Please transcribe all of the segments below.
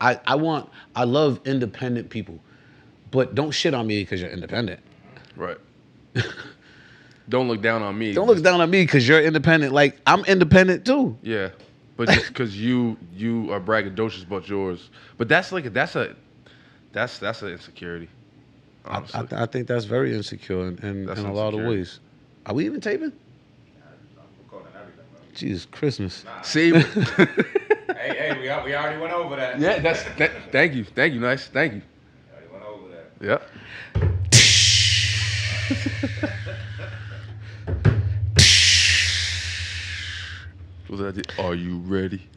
I love independent people, but don't shit on me because you're independent. Right. Don't look down on me. Don't look down on me because you're independent. Like, I'm independent too. Yeah, but just because you are braggadocious about yours, but that's an insecurity. Honestly, I think that's very insecure that's in a lot of insecurity. ways. Are we even taping? Jesus Christmas. See, Hey, we already went over that. yeah, thank you, nice, thank you. Already went over that. Yeah. Was that? Are you ready?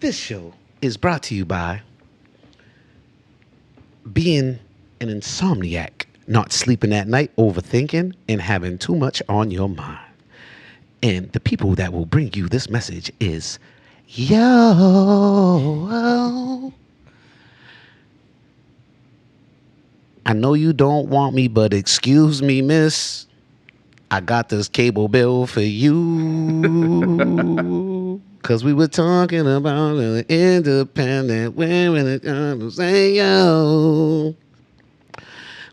This show is brought to you by being an insomniac, not sleeping at night, overthinking, and having too much on your mind. And the people that will bring you this message is yo. I know you don't want me, but excuse me, miss. I got this cable bill for you. Cause we were talking about an independent women and I'm saying yo.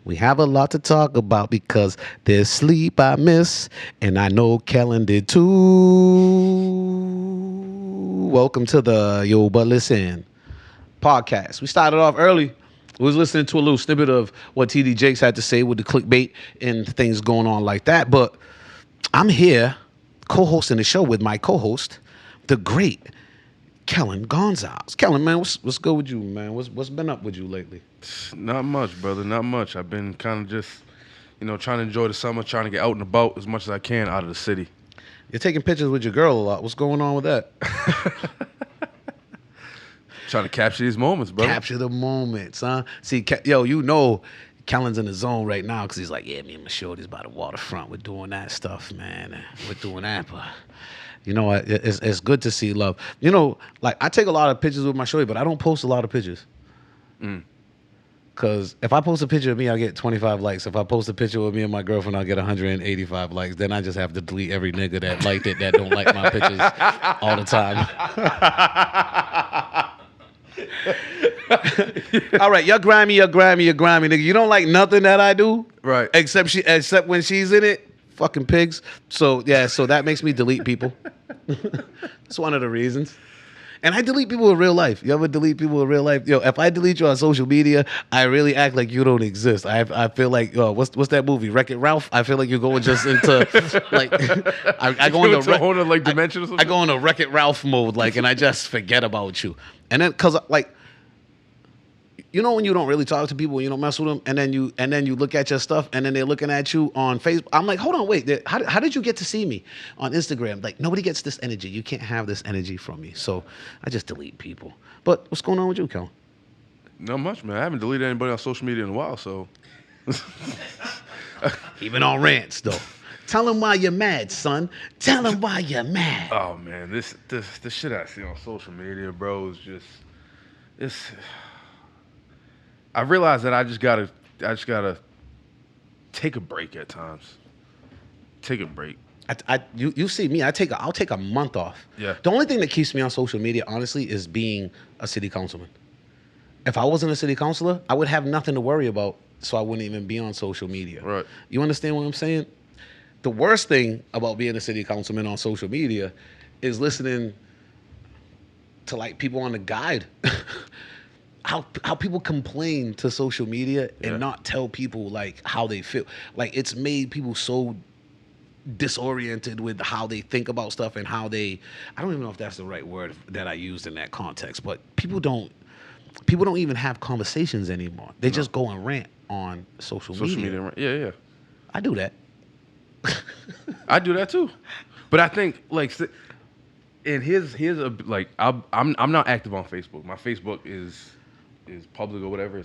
We have a lot to talk about because there's sleep I miss, and I know Kellen did too. Welcome to the Yo But Listen podcast. We started off early. We was listening to a little snippet of what TD Jakes had to say with the clickbait and things going on like that. But I'm here co-hosting the show with my co-host, the great Kellen Gonzalez. Kellen, man, what's good with you, man? What's been up with you lately? Not much, brother. Not much. I've been kind of just, trying to enjoy the summer, trying to get out and about as much as I can out of the city. You're taking pictures with your girl a lot. What's going on with that? Trying to capture these moments, bro. Capture the moments, huh? See, Kellen's in the zone right now because he's like, yeah, me and my shorty's by the waterfront. We're doing that stuff, man. We're doing that, but you know what? It's good to see love. Like I take a lot of pictures with my shorty, but I don't post a lot of pictures. Because if I post a picture of me, I'll get 25 likes. If I post a picture with me and my girlfriend, I'll get 185 likes. Then I just have to delete every nigga that liked it that don't like my pictures all the time. All right, you're grimy, nigga. You don't like nothing that I do, Right. Except when she's in it. Fucking pigs. So that makes me delete people. It's one of the reasons. And I delete people in real life. You ever delete people in real life? Yo, if I delete you on social media, I really act like you don't exist. I feel like, what's that movie, Wreck-It Ralph? I feel like you're going just into like I go into a whole other dimension or something. I go into Wreck-It Ralph mode, and I just forget about you. And then because when you don't really talk to people, you don't mess with them, and then you look at your stuff, and then they're looking at you on Facebook. I'm like, hold on, wait, how did you get to see me on Instagram? Like, nobody gets this energy. You can't have this energy from me. So I just delete people. But what's going on with you, Kel? Not much, man. I haven't deleted anybody on social media in a while, so. Even on rants, though. Tell them why you're mad, son. Tell them why you're mad. Oh man, this shit I see on social media, bro, is just I realize that I just gotta take a break at times. Take a break. You see me, I'll take a month off. Yeah. The only thing that keeps me on social media, honestly, is being a city councilman. If I wasn't a city councilor, I would have nothing to worry about, so I wouldn't even be on social media. Right. You understand what I'm saying? The worst thing about being a city councilman on social media is listening to people on the guide. How people complain to social media and not tell people how they feel. It's made people so disoriented with how they think about stuff and how they, I don't even know if that's the right word that I used in that context, but people don't even have conversations anymore. They just go and rant on social media. Yeah. I do that. I do that too. But I think and here's a I'm not active on Facebook. My Facebook is public or whatever,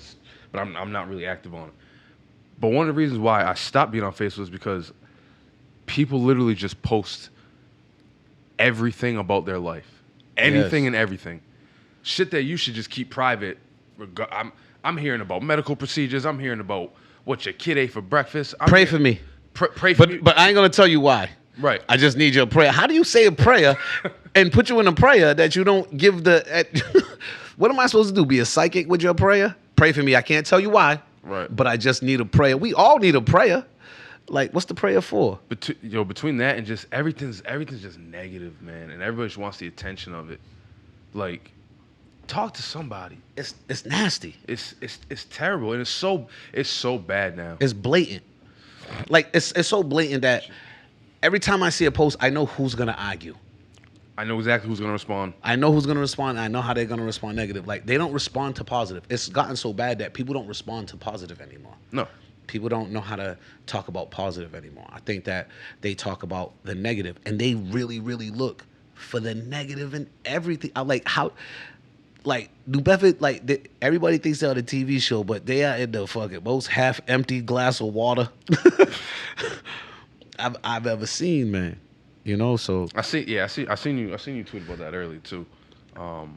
but I'm not really active on it. But one of the reasons why I stopped being on Facebook is because people literally just post everything about their life, anything and everything, shit that you should just keep private. I'm hearing about medical procedures. I'm hearing about what your kid ate for breakfast. Pray for me. Pray for me. But I ain't gonna tell you why. Right. I just need your prayer. How do you say a prayer and put you in a prayer that you don't give the... What am I supposed to do? Be a psychic with your prayer? Pray for me. I can't tell you why. Right. But I just need a prayer. We all need a prayer. Like, what's the prayer for? Between that and just everything's just negative, man, and everybody just wants the attention of it. Like, talk to somebody. It's nasty. It's terrible, and it's so bad now. It's blatant. Like, it's so blatant that every time I see a post, I know who's gonna argue. I know exactly who's gonna respond. I know who's gonna respond. And I know how they're gonna respond negative. Like, they don't respond to positive. It's gotten so bad that people don't respond to positive anymore. No. People don't know how to talk about positive anymore. I think that they talk about the negative, and they really, really look for the negative in everything. I like how, like, New Bedford, like, everybody thinks they're on a TV show, but they are in the fucking most half-empty glass of water I've ever seen, man. You know, so I seen you tweet about that earlier too. About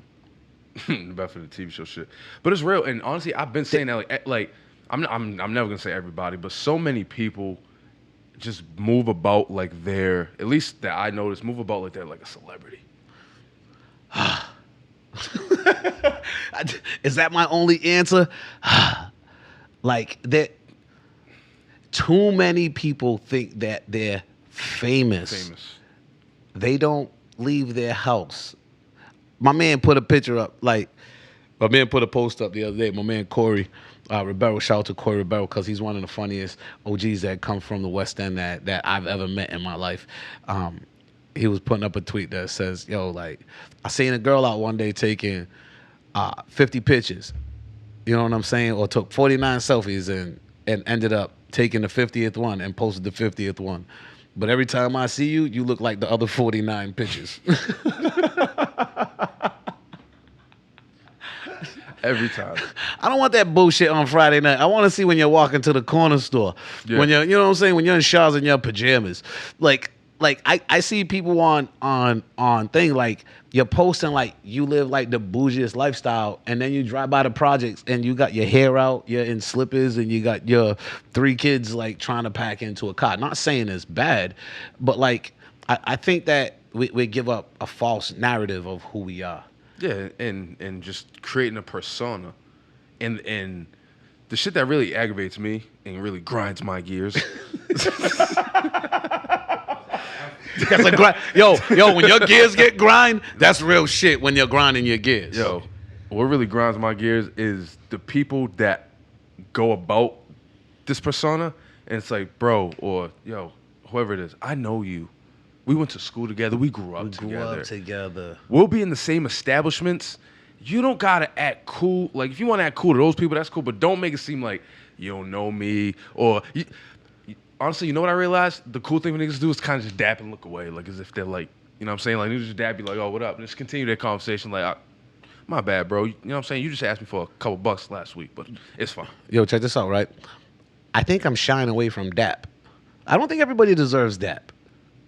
for the TV show shit, but it's real. And honestly, I've been saying that like I'm never gonna say everybody, but so many people just move about like they're, at least that I notice, move about like they're like a celebrity. Is that my only answer? Like, that too many people think that they're famous. They don't leave their house. My man put a picture up, like, my man put a post up the other day. My man Corey Ribeiro, shout out to Corey Ribeiro, because he's one of the funniest OGs that come from the West End that I've ever met in my life. He was putting up a tweet that says, yo, like, I seen a girl out one day taking 50 pictures, you know what I'm saying, or took 49 selfies and ended up taking the 50th one and posted the 50th one. But every time I see you, you look like the other 49 pictures. Every time. I don't want that bullshit on Friday night. I want to see when you're walking to the corner store. Yeah. When you're, you know what I'm saying, when you're in showers in your pajamas. Like I see people on thing, like, you're posting like you live like the bougiest lifestyle, and then you drive by the projects and you got your hair out, you're in slippers, and you got your 3 kids like trying to pack into a car. Not saying it's bad, but like I think that we give up a false narrative of who we are. Yeah, and just creating a persona, and the shit that really aggravates me and really grinds my gears. That's a grind. Yo, when your gears get grind, that's real shit when you're grinding your gears. Yo, what really grinds my gears is the people that go about this persona, and it's like, bro, or yo, whoever it is, I know you. We went to school together. We grew up together. We'll be in the same establishments. You don't gotta act cool. Like, if you want to act cool to those people, that's cool. But don't make it seem like you don't know me. Or honestly, you know what I realized? The cool thing for niggas do is kind of just dap and look away, like as if they're like, you know what I'm saying? Like, niggas just dap, be like, oh, what up? And just continue their conversation. Like, my bad, bro. You know what I'm saying? You just asked me for a couple bucks last week, but it's fine. Yo, check this out, right? I think I'm shying away from dap. I don't think everybody deserves dap.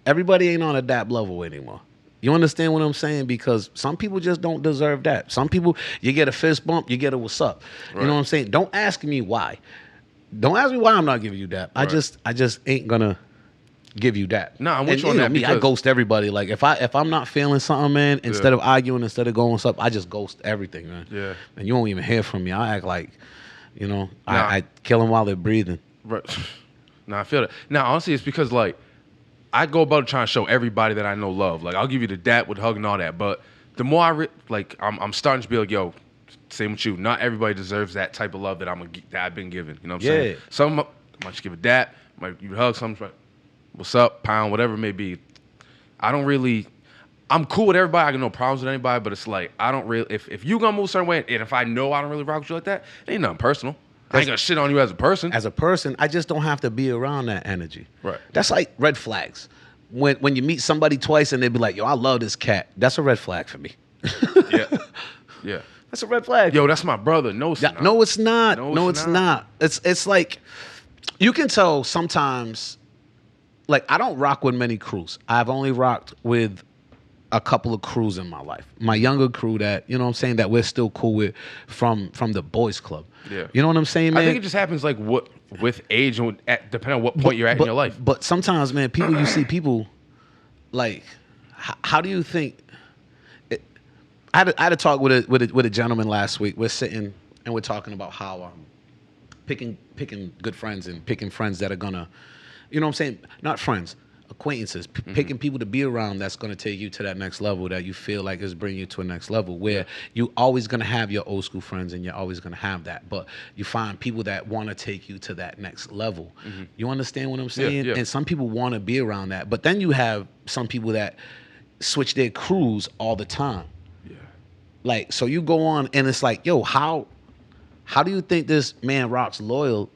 Everybody ain't on a dap level anymore. You understand what I'm saying? Because some people just don't deserve that. Some people, you get a fist bump, you get a what's up. Right. You know what I'm saying? Don't ask me why. Don't ask me why I'm not giving you dap. Right. I just ain't gonna give you that. No, I'm with you on that. Me, I ghost everybody. Like, if I'm not feeling something, man, instead of arguing, instead of going up, I just ghost everything, man. Yeah. And you won't even hear from me. I act like, you know, I kill them while they're breathing. Right. I feel that. Now, honestly, it's because, like, I go about trying to show everybody that I know love. Like, I'll give you the dap with hug and all that. But the more I'm starting to be like, yo, same with you. Not everybody deserves that type of love that I've been given. You know what I'm saying? Some might just give a dap, might give a hug, some what's up, pound, whatever it may be. I'm cool with everybody. I got no problems with anybody, but it's like, I don't really, if you gonna move a certain way, and if I know I don't really rock with you like that, it ain't nothing personal. I ain't gonna shit on you as a person. As a person, I just don't have to be around that energy. Right. That's like red flags. When you meet somebody twice and they be like, yo, I love this cat. That's a red flag for me. Yeah. That's a red flag. Yo, that's my brother. No, it's not. No, it's not. No, it's not. It's like, you can tell sometimes, like, I don't rock with many crews. I've only rocked with a couple of crews in my life. My younger crew that, you know what I'm saying, that we're still cool with from the Boyz Club. Yeah. You know what I'm saying, man? I think it just happens like with age and depending on what point you're at in your life. But sometimes, man, you see people like, how do you think? I had a talk with a gentleman last week. We're sitting and we're talking about how picking good friends and picking friends that are gonna, you know what I'm saying? Not friends, acquaintances. Picking people to be around that's gonna take you to that next level that you feel like is bringing you to a next level where you always gonna have your old school friends and you're always gonna have that, but you find people that want to take you to that next level. You understand what I'm saying? Yeah. And some people want to be around that, but then you have some people that switch their crews all the time. Like, so you go on and it's like, yo, how do you think this man rocks loyal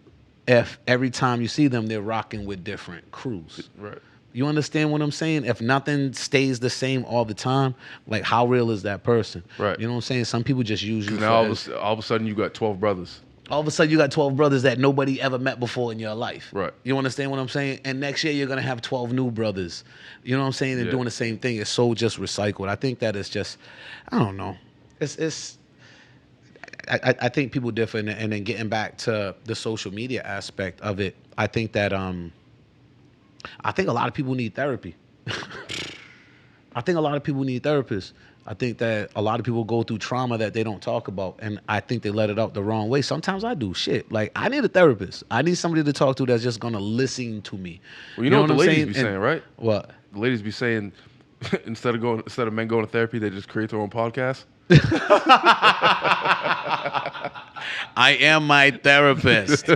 if every time you see them, they're rocking with different crews? Right. You understand what I'm saying? If nothing stays the same all the time, like how real is that person? Right. You know what I'm saying? Some people just use you. Now all of a sudden you got 12 brothers. All of a sudden you got 12 brothers that nobody ever met before in your life. Right. You understand what I'm saying? And next year you're going to have 12 new brothers. You know what I'm saying? And doing the same thing. It's so just recycled. I think that it's just, I don't know. I think people differ, and then getting back to the social media aspect of it, I think that I think a lot of people need therapy. I think a lot of people need therapists. I think that a lot of people go through trauma that they don't talk about, and I think they let it out the wrong way. Sometimes I do shit. Like, I need a therapist. I need somebody to talk to that's just gonna listen to me. Well, you know what the I'm ladies saying? be saying, right? What? The ladies be saying instead of men going to therapy, they just create their own podcast. I am my therapist.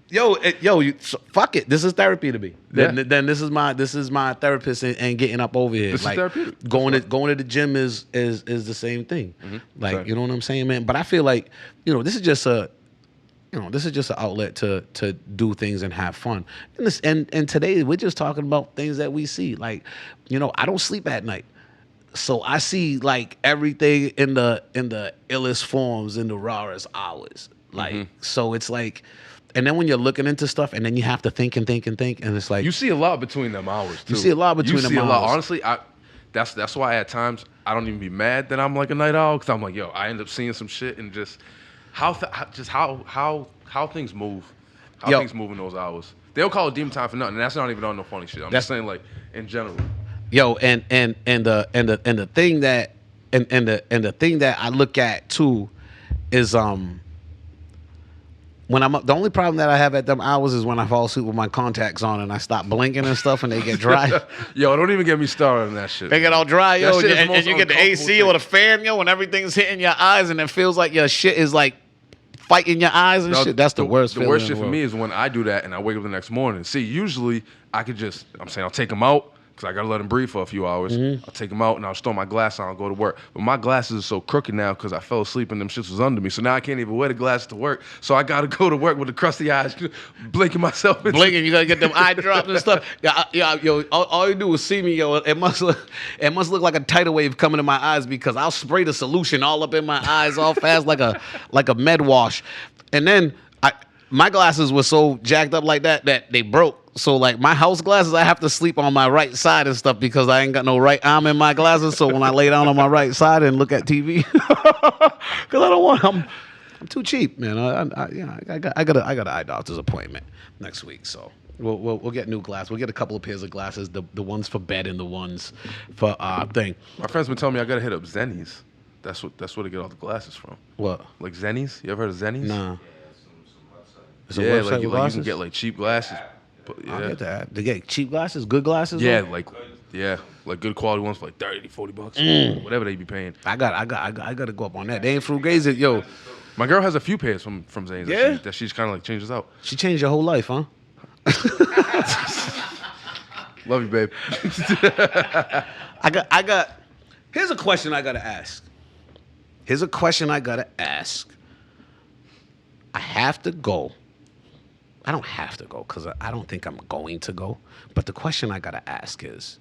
Yo, fuck it. This is therapy to me. Then this is my therapist and getting up over here. This like is therapeutic. going to the gym is the same thing. Like, Same. you know what I'm saying, man? But I feel like, this is just an outlet to do things and have fun. And today we're just talking about things that we see. Like, I don't sleep at night. So I see like everything in the illest forms in the rawest hours. Like, so it's like, and then when you're looking into stuff and then you have to think and think and think, and it's like, You see a lot between them hours, too. You see a lot between them hours. Honestly, that's why at times I don't even be mad that I'm like a night owl, because I'm like, yo, I end up seeing some shit and just how things move. Things move in those hours. They don't call it demon time for nothing, and that's not even on no funny shit. I'm just saying, like, in general. Yo, and the thing that the thing that I look at too is when I'm up, the only problem that I have at them hours is when I fall asleep with my contacts on and I stop blinking and stuff and they get dry. Yo, don't even get me started on that shit. They get all dry, yo, That shit is the and most you get the AC uncomfortable or the fan, yo, and everything's hitting your eyes and it feels like your shit is like fighting your eyes and shit. That's the worst The feeling worst in the shit for world. me is when I do that and I wake up the next morning. See, usually I could I'll take them out because I got to let them breathe for a few hours. I'll take them out and I'll throw my glass on and go to work. But my glasses are so crooked now because I fell asleep and them shits was under me. So now I can't even wear the glasses to work. So I got to go to work with the crusty eyes, blinking myself. Blinking, you gotta get them eye drops and stuff. Yeah, yo. All you do is see me, yo. It must look like a tidal wave coming to my eyes because I'll spray the solution all up in my eyes all fast like a med wash, and then my glasses were so jacked up like that they broke. So like my house glasses, I have to sleep on my right side and stuff because I ain't got no right arm in my glasses. So when I lay down on my right side and look at TV, because I don't want, I'm too cheap, man. I got an eye doctor's appointment next week, so we'll get new glasses. We'll get a couple of pairs of glasses, the ones for bed and the ones for thing. My friend's been telling me I got to hit up Zennies. That's where they get all the glasses from. What? Like Zennies? You ever heard of Zennies? Nah. It's a Yeah, website like with you glasses? can get like cheap glasses. But, yeah. I get that. They get cheap glasses, good glasses. Yeah, though? like good quality ones for like $30-$40, whatever they be paying. I got to go up on that. They ain't frugazi, yo. My girl has a few pairs from Zane's that she's kind of like changes out. She changed your whole life, huh? Love you, babe. I got. Here's a question I gotta ask. I have to go. I don't have to go because I don't think I'm going to go. But the question I gotta ask is,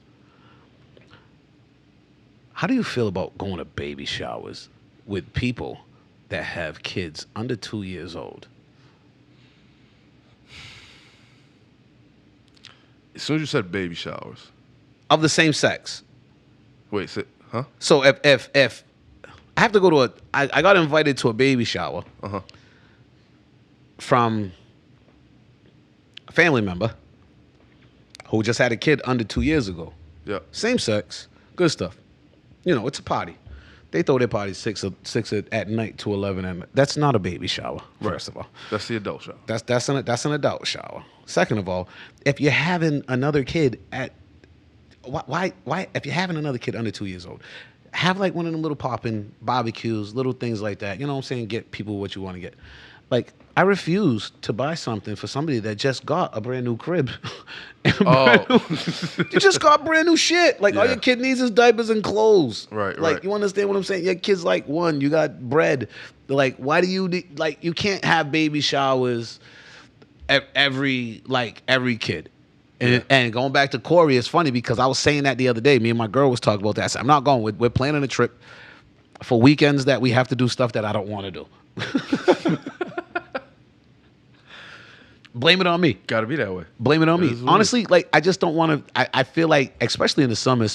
how do you feel about going to baby showers with people that have kids under 2 years old? As soon as you said baby showers. Of the same sex. Wait, huh? So if I have to go to I got invited to a baby shower from a family member who just had a kid under 2 years ago. Yeah. Same sex, good stuff. You know, it's a party. They throw their parties six at night to 11 at night. That's not a baby shower. First of all, That's the adult show. that's an adult shower. Second of all, if you're having another kid at why if you're having another kid under 2 years old, have like one of them little popping barbecues, little things like that. You know what I'm saying? Get people what you want to get. Like, I refuse to buy something for somebody that just got a brand new crib. You just got brand new shit. Like, all Yeah. your kid needs is diapers and clothes. Right, Like, right. you understand what I'm saying? Your kid's like one. You got bread. Like, why do you need, like, you can't have baby showers every kid. And going back to Corey, it's funny because I was saying that the other day. Me and my girl was talking about that. I said, I'm not going. We're planning a trip for weekends that we have to do stuff that I don't want to do. Blame it on me. Got to be that way. Blame it on That me. is what it Honestly, like, I just don't want to. I feel like, especially in the summer,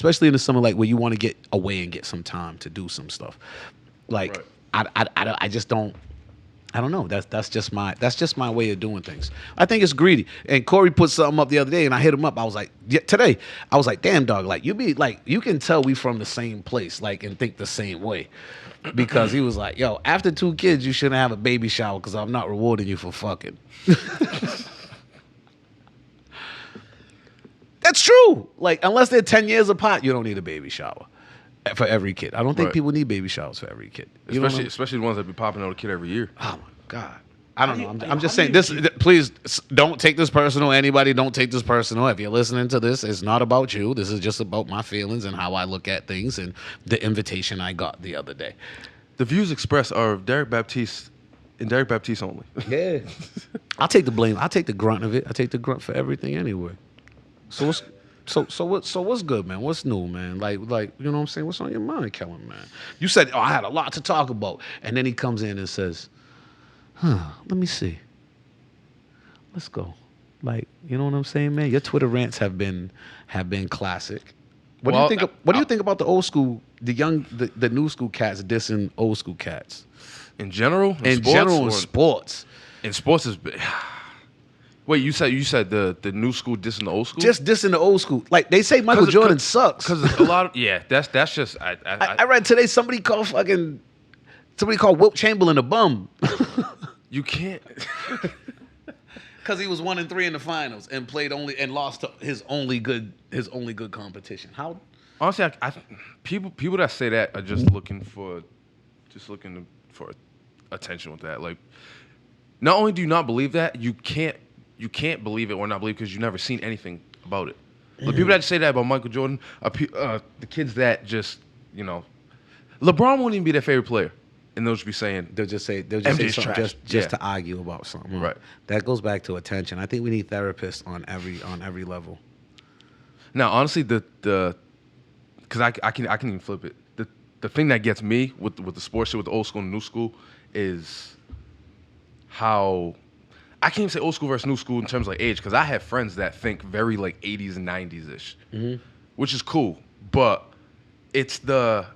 like where you want to get away and get some time to do some stuff. Like, Right. I just don't. I don't know. That's just my way of doing things. I think it's greedy. And Corey put something up the other day, and I hit him up. I was like, today, I was like, damn, dog. Like, you can tell we from the same place, like, and think the same way. Because he was like, yo, after 2 kids, you shouldn't have a baby shower because I'm not rewarding you for fucking. That's true. Like, unless they're 10 years apart, you don't need a baby shower for every kid. I don't think Right. people need baby showers for every kid. You know what I'm- Especially the ones that be popping out a kid every year. Oh my God. I don't know. I'm how just do saying you this. keep- Please don't take this personal. Anybody, don't take this personal. If you're listening to this, it's not about you. This is just about my feelings and how I look at things and the invitation I got the other day. The views expressed are of Derek Baptiste and Derek Baptiste only. Yeah. I'll take the blame. I'll take the grunt of it. I take the grunt for everything anyway. So what's good, man? What's new, man? Like you know what I'm saying? What's on your mind, Kellen, man? You said, I had a lot to talk about, and then he comes in and says, let me see. Let's go. Like, you know what I'm saying, man? Your Twitter rants have been classic. What do you think about the old school, the new school cats dissing old school cats? In general, In sports. In sports is. Wait, you said the new school dissing the old school? Just dissing the old school. Like, they say Michael Jordan sucks. Because a lot of that's just I read today somebody called Wilt Chamberlain a bum. you can't. Because he was 1-3 in the finals and lost to his only good competition. How? Honestly, people that say that are just looking for attention with that. Like, not only do you not believe that, you can't believe it or not believe because you've never seen anything about it. Like, people that say that about Michael Jordan are the kids that just, you know, LeBron won't even be their favorite player, and they'll just be saying They'll just say MJ's something trash. just Yeah. to argue about something. Right. That goes back to attention. I think we need therapists on every level. Now, honestly, because I can even flip it. The thing that gets me with the sports shit with the old school and new school is how I can't even say old school versus new school in terms of like age, because I have friends that think very like 80s and 90s ish, which is cool, but it's the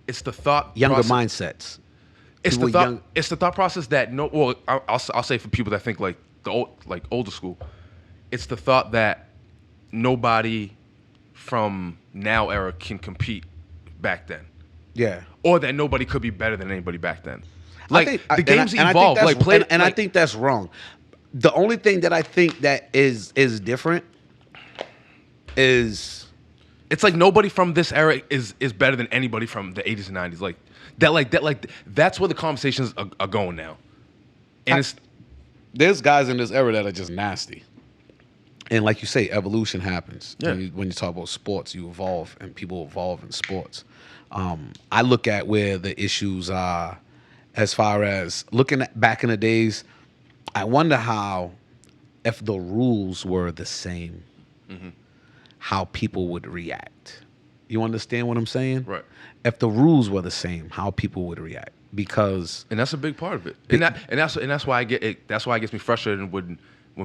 thought Younger process. mindsets. It's People the thought. young- It's the thought process that I'll say for people that think like older school, it's the thought that nobody from now era can compete back then, Yeah. or that nobody could be better than anybody back then. I Like think- the and games I think evolved. that's- Like play, and I think that's wrong. The only thing that I think that is different is it's like nobody from this era is better than anybody from the 80s and 90s. That's where the conversations are going now. And there's guys in this era that are just nasty. And like you say, evolution happens. Yeah. When you talk about sports, you evolve, and people evolve in sports. I look at where the issues are as far as looking at back in the days. I wonder how, if the rules were the same, how people would react. You understand what I'm saying? Right. If the rules were the same, how people would react. Because that's a big part of it. And that's why I get it. That's why it gets me frustrated when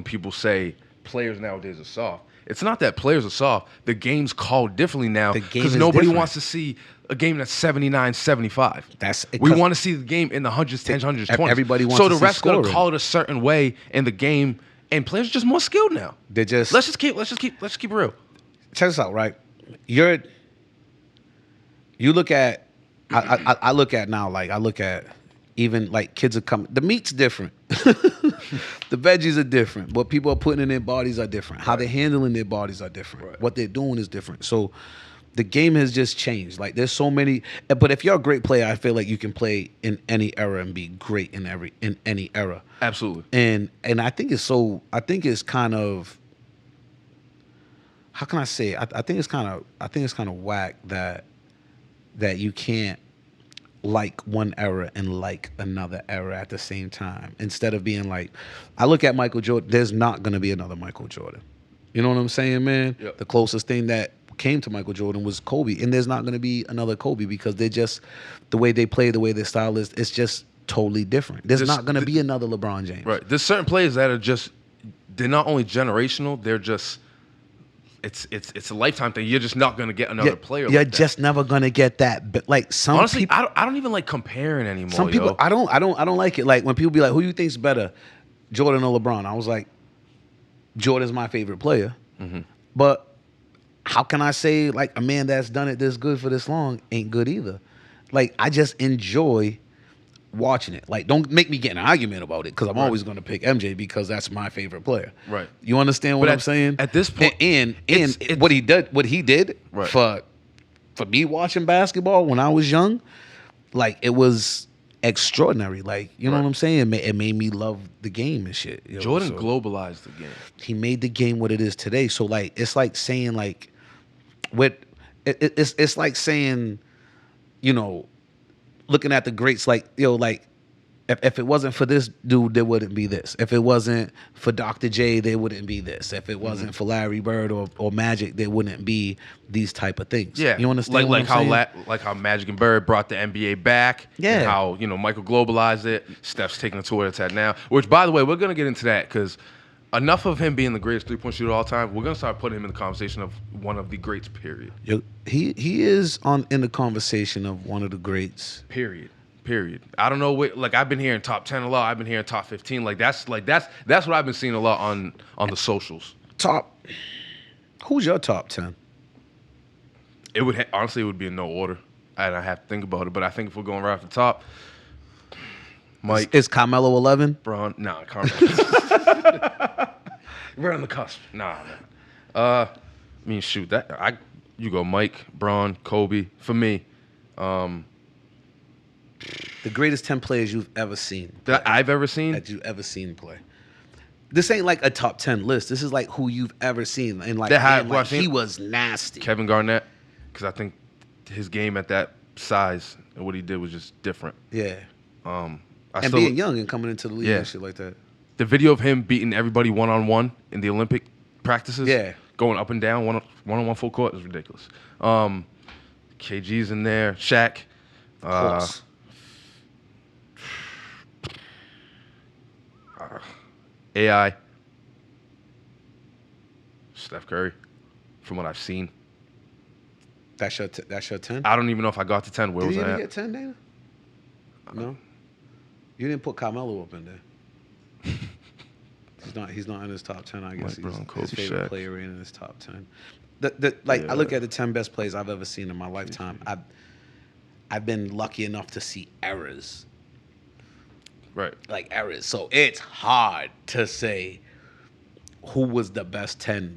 people say players nowadays are soft. It's not that players are soft. The game's called differently now The game because is nobody different. wants to see a game that's 79-75. That's we want to see the game in the hundreds, tens, hundreds, 20s. Everybody wants so to the see refs gonna scoring. call it a certain way in the game, and players are just more skilled now. they're just Let's just keep it real. check this out, right? you look at I look at now, like I look at even like kids are coming. The meat's different. The veggies are different. What people are putting in their bodies are different. How they're handling their bodies are different. Right. What they're doing is different. So the game has just changed. Like there's so many. But if you're a great player, I feel like you can play in any era and be great in any era. Absolutely. And I think it's so. I think it's kind of. How can I say it? I think it's kind of whack that you can't like one era and like another era at the same time. Instead of being like, I look at Michael Jordan, there's not going to be another Michael Jordan. You know what I'm saying, man? Yep. The closest thing that came to Michael Jordan was Kobe. And there's not going to be another Kobe because they're just, the way they play, the way their style is, it's just totally different. There's not going to be another LeBron James. Right. There's certain players that are just, they're not only generational, they're just, it's a lifetime thing. You're just not gonna get another player. You're like just never gonna get that. But like some honestly, people, I don't even like comparing anymore. some people, yo. I don't like it. Like when people be like, "Who you think's better, Jordan or LeBron?" I was like, Jordan's my favorite player. Mm-hmm. But how can I say like a man that's done it this good for this long ain't good either? Like I just enjoy watching it. Like don't make me get in an argument about it because I'm always going to pick MJ because that's my favorite player. Right. You understand what I'm saying? At this point, and it's what he did Right. for me watching basketball when I was young, like it was extraordinary. Like you know Right. what I'm saying? It made me love the game and shit. Yo. Jordan So globalized the game. he made the game what it is today. So like it's like saying like it's like saying, you know, looking at the greats like, yo, like if it wasn't for this dude, there wouldn't be this. If it wasn't for Dr. J, there wouldn't be this. If it wasn't for Larry Bird or Magic, there wouldn't be these type of things. Yeah, You understand like what I'm how saying? like how Magic and Bird brought the NBA back. Yeah. And how Michael globalized it. Steph's taking it to where it's at now. Which, by the way, we're gonna get into that because enough of him being the greatest 3-point shooter of all time. We're gonna start putting him in the conversation of one of the greats. Period. Yo, he is in the conversation of one of the greats. Period. I don't know what, like I've been hearing top 10 a lot. I've been hearing top 15. That's what I've been seeing a lot on the socials. Who's your top 10? It would honestly it would be in no order, and I have to think about it. But I think if we're going right off the top, Mike, Is Carmelo 11? Braun, nah, Carmelo. We're on the cusp. Nah. I mean, shoot, you go Mike, Braun, Kobe. For me, The greatest 10 players you've ever seen. that I've ever seen. That you've ever seen play. This ain't like a top 10 list. This is like who you've ever seen. And like, he was nasty. Kevin Garnett, because I think his game at that size and what he did was just different. Yeah. And Being young and coming into the league and shit like that. The video of him beating everybody one-on-one in the Olympic practices, going up and down one-on-one full court is ridiculous. KG's in there, Shaq. Of course. AI. Steph Curry, from what I've seen. That's your 10? I don't even know if I got to 10. Where Did was you I even at? get 10, Dana? No? You didn't put Carmelo up in there. He's not in his top 10, I guess. Mike Brown, Kobe, His favorite Shaq. player in his top 10. I look at the 10 best plays I've ever seen in my lifetime. I've been lucky enough to see errors. Right. Like errors. So it's hard to say who was the best 10,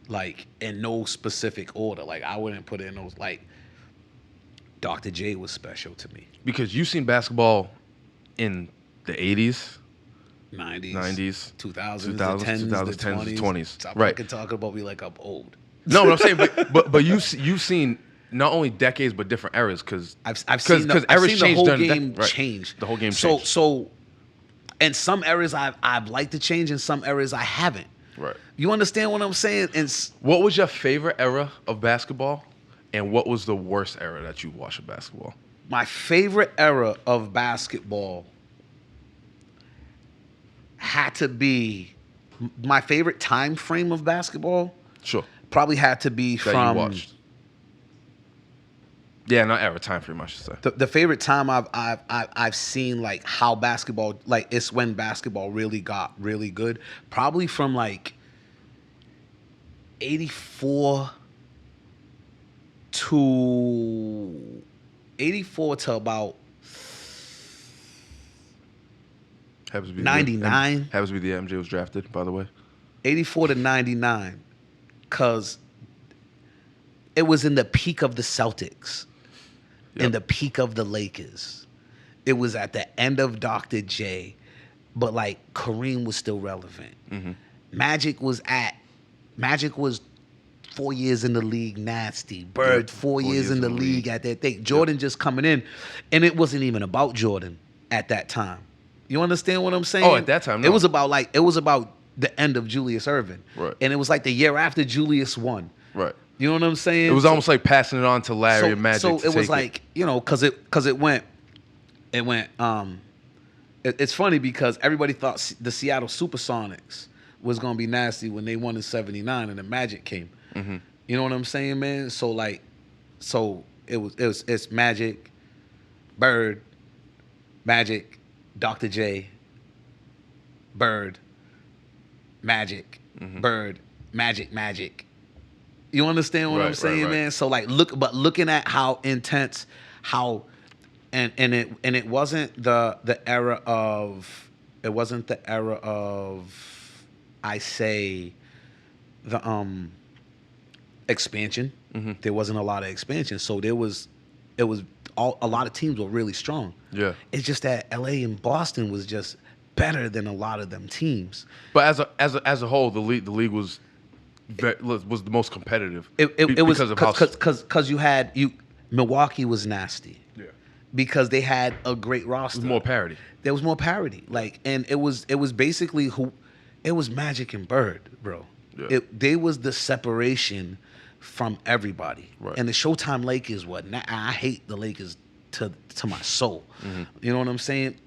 like in no specific order. Like I wouldn't put in those, like Dr. J was special to me. Because you've seen basketball in the 80s, 90s, 90s, 2000s, 2000s, the 10s, 2010s, the 20s. Stop Right. fucking talking about me like I'm old. No, what I'm saying, but you've seen not only decades but different eras because I've seen the whole game change. The whole game so changed. So, in some areas I've liked to change, in some areas I haven't. Right. You understand what I'm saying? What was your favorite era of basketball, and what was the worst era that you watched of basketball? My favorite era of basketball had to be my favorite time frame of basketball. Sure. Probably had to be That from you watched. Yeah, not era, time frame, I should say. the favorite time I've seen like how basketball, like it's when basketball really got really good. Probably from like 84 to 84 to about Happens to be 99. Happens to be the year MJ was drafted, by the way. 84 to 99, because it was in the peak of the Celtics, in the peak of the Lakers. It was at the end of Dr. J, but like Kareem was still relevant. Mm-hmm. Magic was 4 years in the league, nasty. Bird, 4 years in the league at that thing. Jordan just coming in, and it wasn't even about Jordan at that time. You understand what I'm saying? Oh, at that time, no. It was about the end of Julius Erving. Right. And it was like the year after Julius won. Right. You know what I'm saying? It was almost like passing it on to Larry and Magic. So to it was take like, you know, because it went. It's funny because everybody thought the Seattle Supersonics was gonna be nasty when they won in '79 and the Magic came. Mm-hmm. You know what I'm saying, man? So it's Magic, Bird, Magic, Dr. J, Bird, Magic, Bird, Magic. You understand what I'm saying, right. man? So like looking at how intense, and it wasn't the era of I say the expansion. Mm-hmm. There wasn't a lot of expansion, so it was a lot of teams were really strong. Yeah. It's just that LA and Boston was just better than a lot of them teams. But as a whole, the league was the most competitive. It was because of how because Milwaukee was nasty. Yeah. Because they had a great roster. It was more parity. There was more parity. And it was basically it was Magic and Bird, bro. Yeah. They was the separation from everybody. Right. And the Showtime Lakers I hate the Lakers to my soul. Mm-hmm. You know what I'm saying?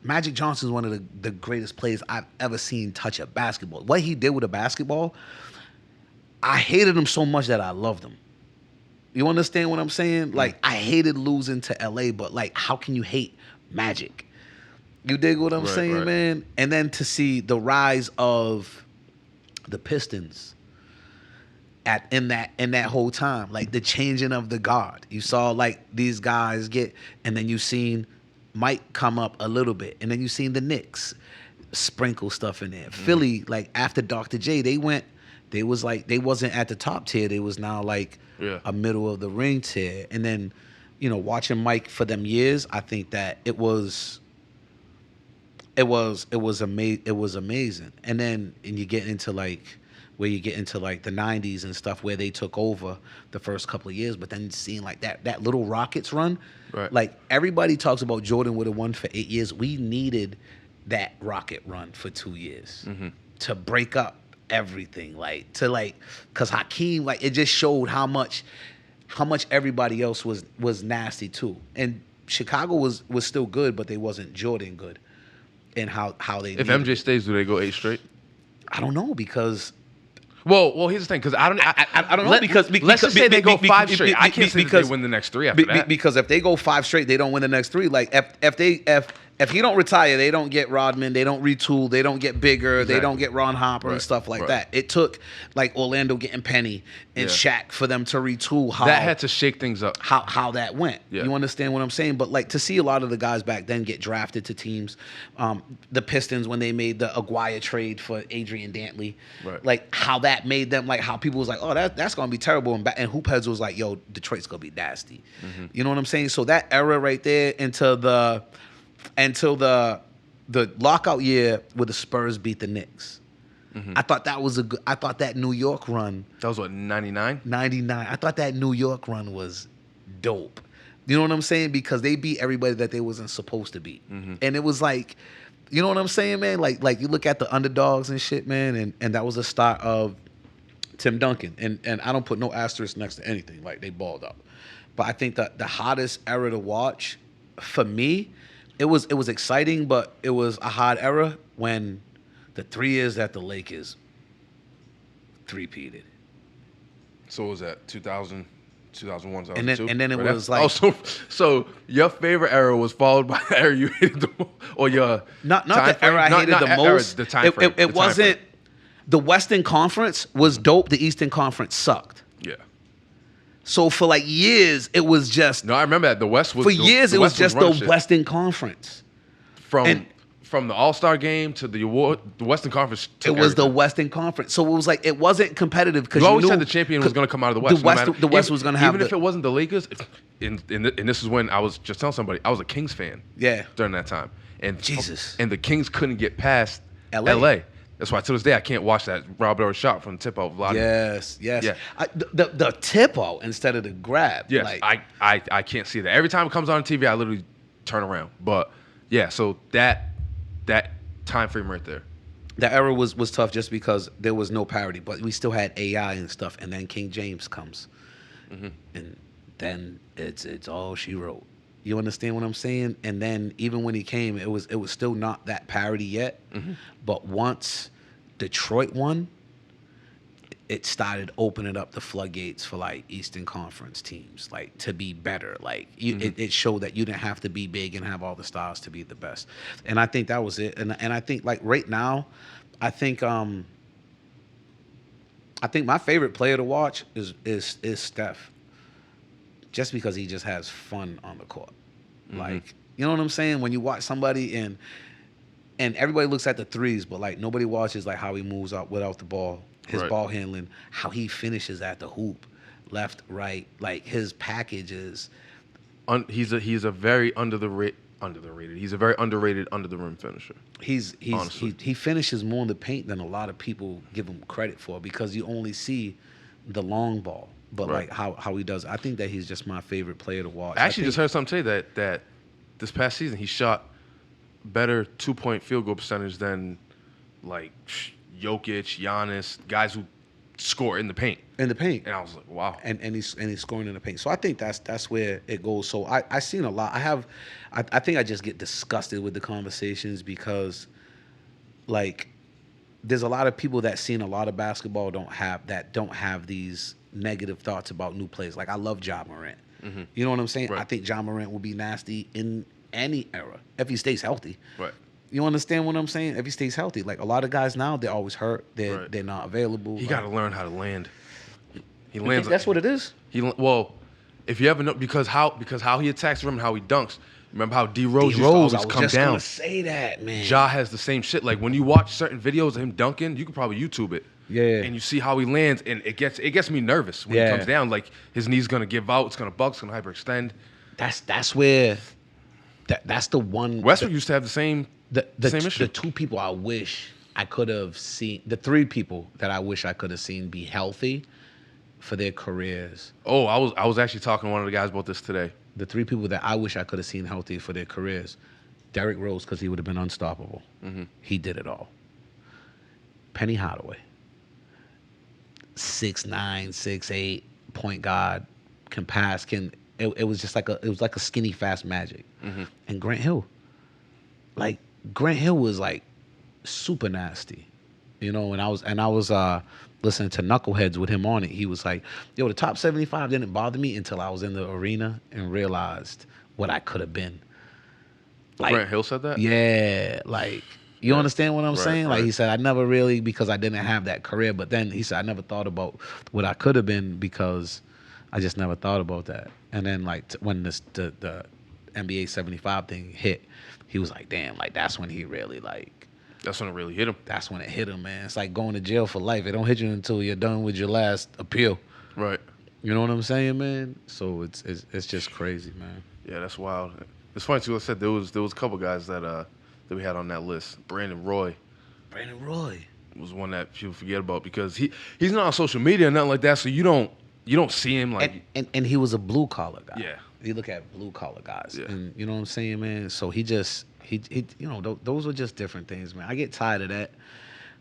Magic Johnson is one of the greatest players I've ever seen touch a basketball. What he did with a basketball, I hated him so much that I loved him. You understand what I'm saying? Like, I hated losing to LA, but like, how can you hate Magic? You dig what I'm saying, right. man? And then to see the rise of the Pistons in that whole time, like the changing of the guard. You saw like these guys and then you seen Mike come up a little bit, and then you seen the Knicks sprinkle stuff in there. Philly, like after Dr. J, they wasn't at the top tier. They was now like a middle of the ring tier. And then, you know, watching Mike for them years, I think that it was amazing. And then you get into like the 90s and stuff where they took over the first couple of years, but then seeing like that little Rockets run, right. Like everybody talks about Jordan would have won for 8 years. We needed that Rocket run for 2 years to break up everything, because Hakeem, like, it just showed how much everybody else was nasty too. And Chicago was still good, but they wasn't Jordan good. And how they if MJ stays, do they go 8 straight? I don't know, because well, here's the thing, because I don't know, because let's just say they go 5 straight. I can't say that they win the next 3 after that. Because if they go 5 straight, they don't win the next 3. Like if he don't retire, they don't get Rodman, they don't retool, they don't get bigger, exactly. They don't get Ron Harper and stuff like that. It took like Orlando getting Penny and Shaq for them to retool. How that had to shake things up. How that went. Yeah. You understand what I'm saying? But like to see a lot of the guys back then get drafted to teams, the Pistons when they made the Aguirre trade for Adrian Dantley, right. Like how that made them, like how people was like, oh, that's gonna be terrible, and Hoopheads was like, yo, Detroit's gonna be nasty. Mm-hmm. You know what I'm saying? So that era right there until the lockout year where the Spurs beat the Knicks. Mm-hmm. I thought that New York run. That was what, 99? 99. I thought that New York run was dope. You know what I'm saying? Because they beat everybody that they wasn't supposed to beat. Mm-hmm. And it was like, you know what I'm saying, man? Like you look at the underdogs and shit, man, and that was the start of Tim Duncan. And I don't put no asterisk next to anything. Like, they balled up. But I think that the hottest era to watch for me, it was exciting, but it was a hard era when the 3 years that the Lakers three-peated. So what was that 2000, 2001, 2002? And then it was like... Oh, so your favorite era was followed by the era you hated the most? Or your Not the era I hated the most. The time frame. It wasn't... The Western Conference was dope. The Eastern Conference sucked. Yeah. So for like years, it was just No, I remember that the West was for years the it was West just running the shit. Western Conference. from and- the All-Star game to the award. The Western Conference. It Took was the everything. Western Conference, so it was like it wasn't competitive because You always knew said the champion was going to come out of the West. The West was going to have even if it wasn't the Lakers. And this is when I was just telling somebody I was a Kings fan. Yeah. During that time, and Jesus. and the Kings couldn't get past LA. LA. That's why to this day I can't watch that Rob Lewis shot from the tip out. Yes. Yeah. The tip out instead of the grab. Yes, like, I can't see that. Every time it comes on TV, I literally turn around. But yeah, so that time frame right there. the era was tough just because there was no parity, but we still had AI and stuff. And then King James comes, and then it's all she wrote. You understand what I'm saying? And then even when he came, it was still not that parity yet. But once Detroit won, it started opening up the floodgates for like Eastern Conference teams, like to be better. Like it showed that you didn't have to be big and have all the stars to be the best. And I think that was it. And I think like right now, I think my favorite player to watch is Steph. Just because he just has fun on the court. Like, you know what I'm saying? When you watch somebody and everybody looks at the threes, but like nobody watches like how he moves out without the ball, his Right. ball handling, how he finishes at the hoop, left, right. Like his package is He's a very underrated. He's a very underrated under the rim finisher. he Honestly. finishes more in the paint than a lot of people give him credit for because you only see the long ball. But Right. like how he does, I think that he's just my favorite player to watch. I actually just heard something say that this past season he shot better 2-point field goal percentage than like Jokic, Giannis, guys who score in the paint. in the paint. And I was like, wow. And he's scoring in the paint. So I think that's where it goes. So I seen a lot. I think I just get disgusted with the conversations because like there's a lot of people that seen a lot of basketball don't have these negative thoughts about new players. Like I love Ja Morant. You know what I'm saying? Right. I think Ja Morant will be nasty in any era if he stays healthy. Right. You understand what I'm saying? If he stays healthy, like a lot of guys now, they're always hurt. They're not available. He got to learn how to land. He You lands. think that's what it is. Well, if you ever know because how he attacks the rim and how he dunks. Remember how D Rose used to D-Rose, always I was come just down. gonna say that, man. Ja has the same shit. Like when you watch certain videos of him dunking, you can probably YouTube it. Yeah. And you see how he lands, and it gets me nervous when he comes down. Like his knee's gonna give out, it's gonna buck, it's gonna hyperextend. That's where that's the one. Westbrook used to have the same same issue. The two people I wish I could have seen, the three people that I wish I could have seen be healthy for their careers. Oh, I was actually talking to one of the guys about this today. The three people that I wish I could have seen healthy for their careers. Derrick Rose, because he would have been unstoppable. He did it all. Penny Hardaway, 6'9", 6'8", point guard, can pass, it was just like a skinny fast Magic. And Grant Hill. Like Grant Hill was like super nasty. You know, and I was listening to Knuckleheads with him on it. He was like, yo, the top 75 didn't bother me until I was in the arena and realized what I could have been. Like, Grant Hill said that? yeah, like, you understand what I'm saying? Like, right. he said, I never really, because I didn't have that career, but then he said, I never thought about what I could have been because I just never thought about that. And then, like, when the NBA 75 thing hit, he was like, damn, like, that's when he really, like, That's when it really hit him. that's when it hit him, man. It's like going to jail for life. It don't hit you until you're done with your last appeal. Right. You know what I'm saying, man? So it's just crazy, man. Yeah, that's wild. It's funny too. I said there was a couple guys that we had on that list. Brandon Roy Brandon Roy. was one that people forget about because he's not on social media or nothing like that. So you don't see him like And he was a blue collar guy. Yeah. You look at blue collar guys, Yeah. and you know what I'm saying, man. So he you know, those were just different things, man. I get tired of that.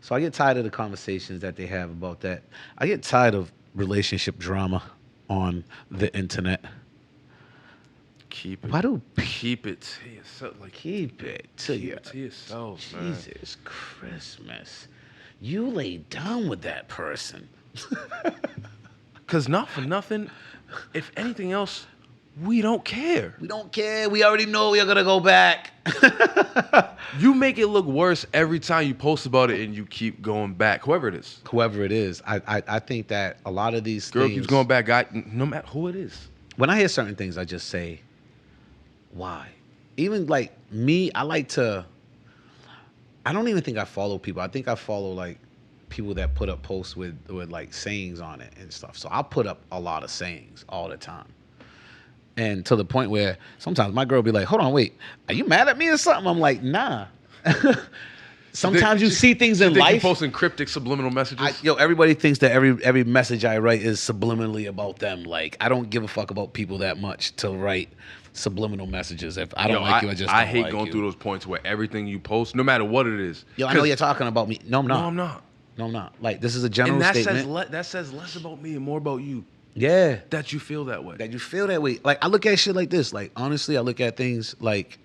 So I get tired of the conversations that they have about that. I get tired of relationship drama on the internet. keep it. Why do Keep it to yourself. Like keep it to keep you? it to yourself, man. Jesus Christmas. You lay down with that person. Cause not for nothing. If anything else, We don't care. We don't care. We already know we are gonna go back. You make it look worse every time you post about it, and you keep going back. Whoever it is, I think that a lot of these girl things, keeps going back. Guy, no matter who it is. when I hear certain things, I just say, why? Even like me, I don't even think I follow people. I think I follow like people that put up posts with like sayings on it and stuff. So I'll put up a lot of sayings all the time. And to the point where sometimes my girl be like, hold on, wait, are you mad at me or something? I'm like, nah. Sometimes you see things in life. You posting cryptic subliminal messages? Everybody thinks that every message I write is subliminally about them. Like, I don't give a fuck about people that much to write subliminal messages. If I don't like you, I just don't I hate like going you. through those points where everything you post, no matter what it is. I know you're talking about me. No, I'm not. No, I'm not. No, I'm not. Like, this is a general And that statement. that says less about me and more about you. Yeah. That you feel that way. That you feel that way. Like, I look at shit like this. Like, honestly, I look at things like,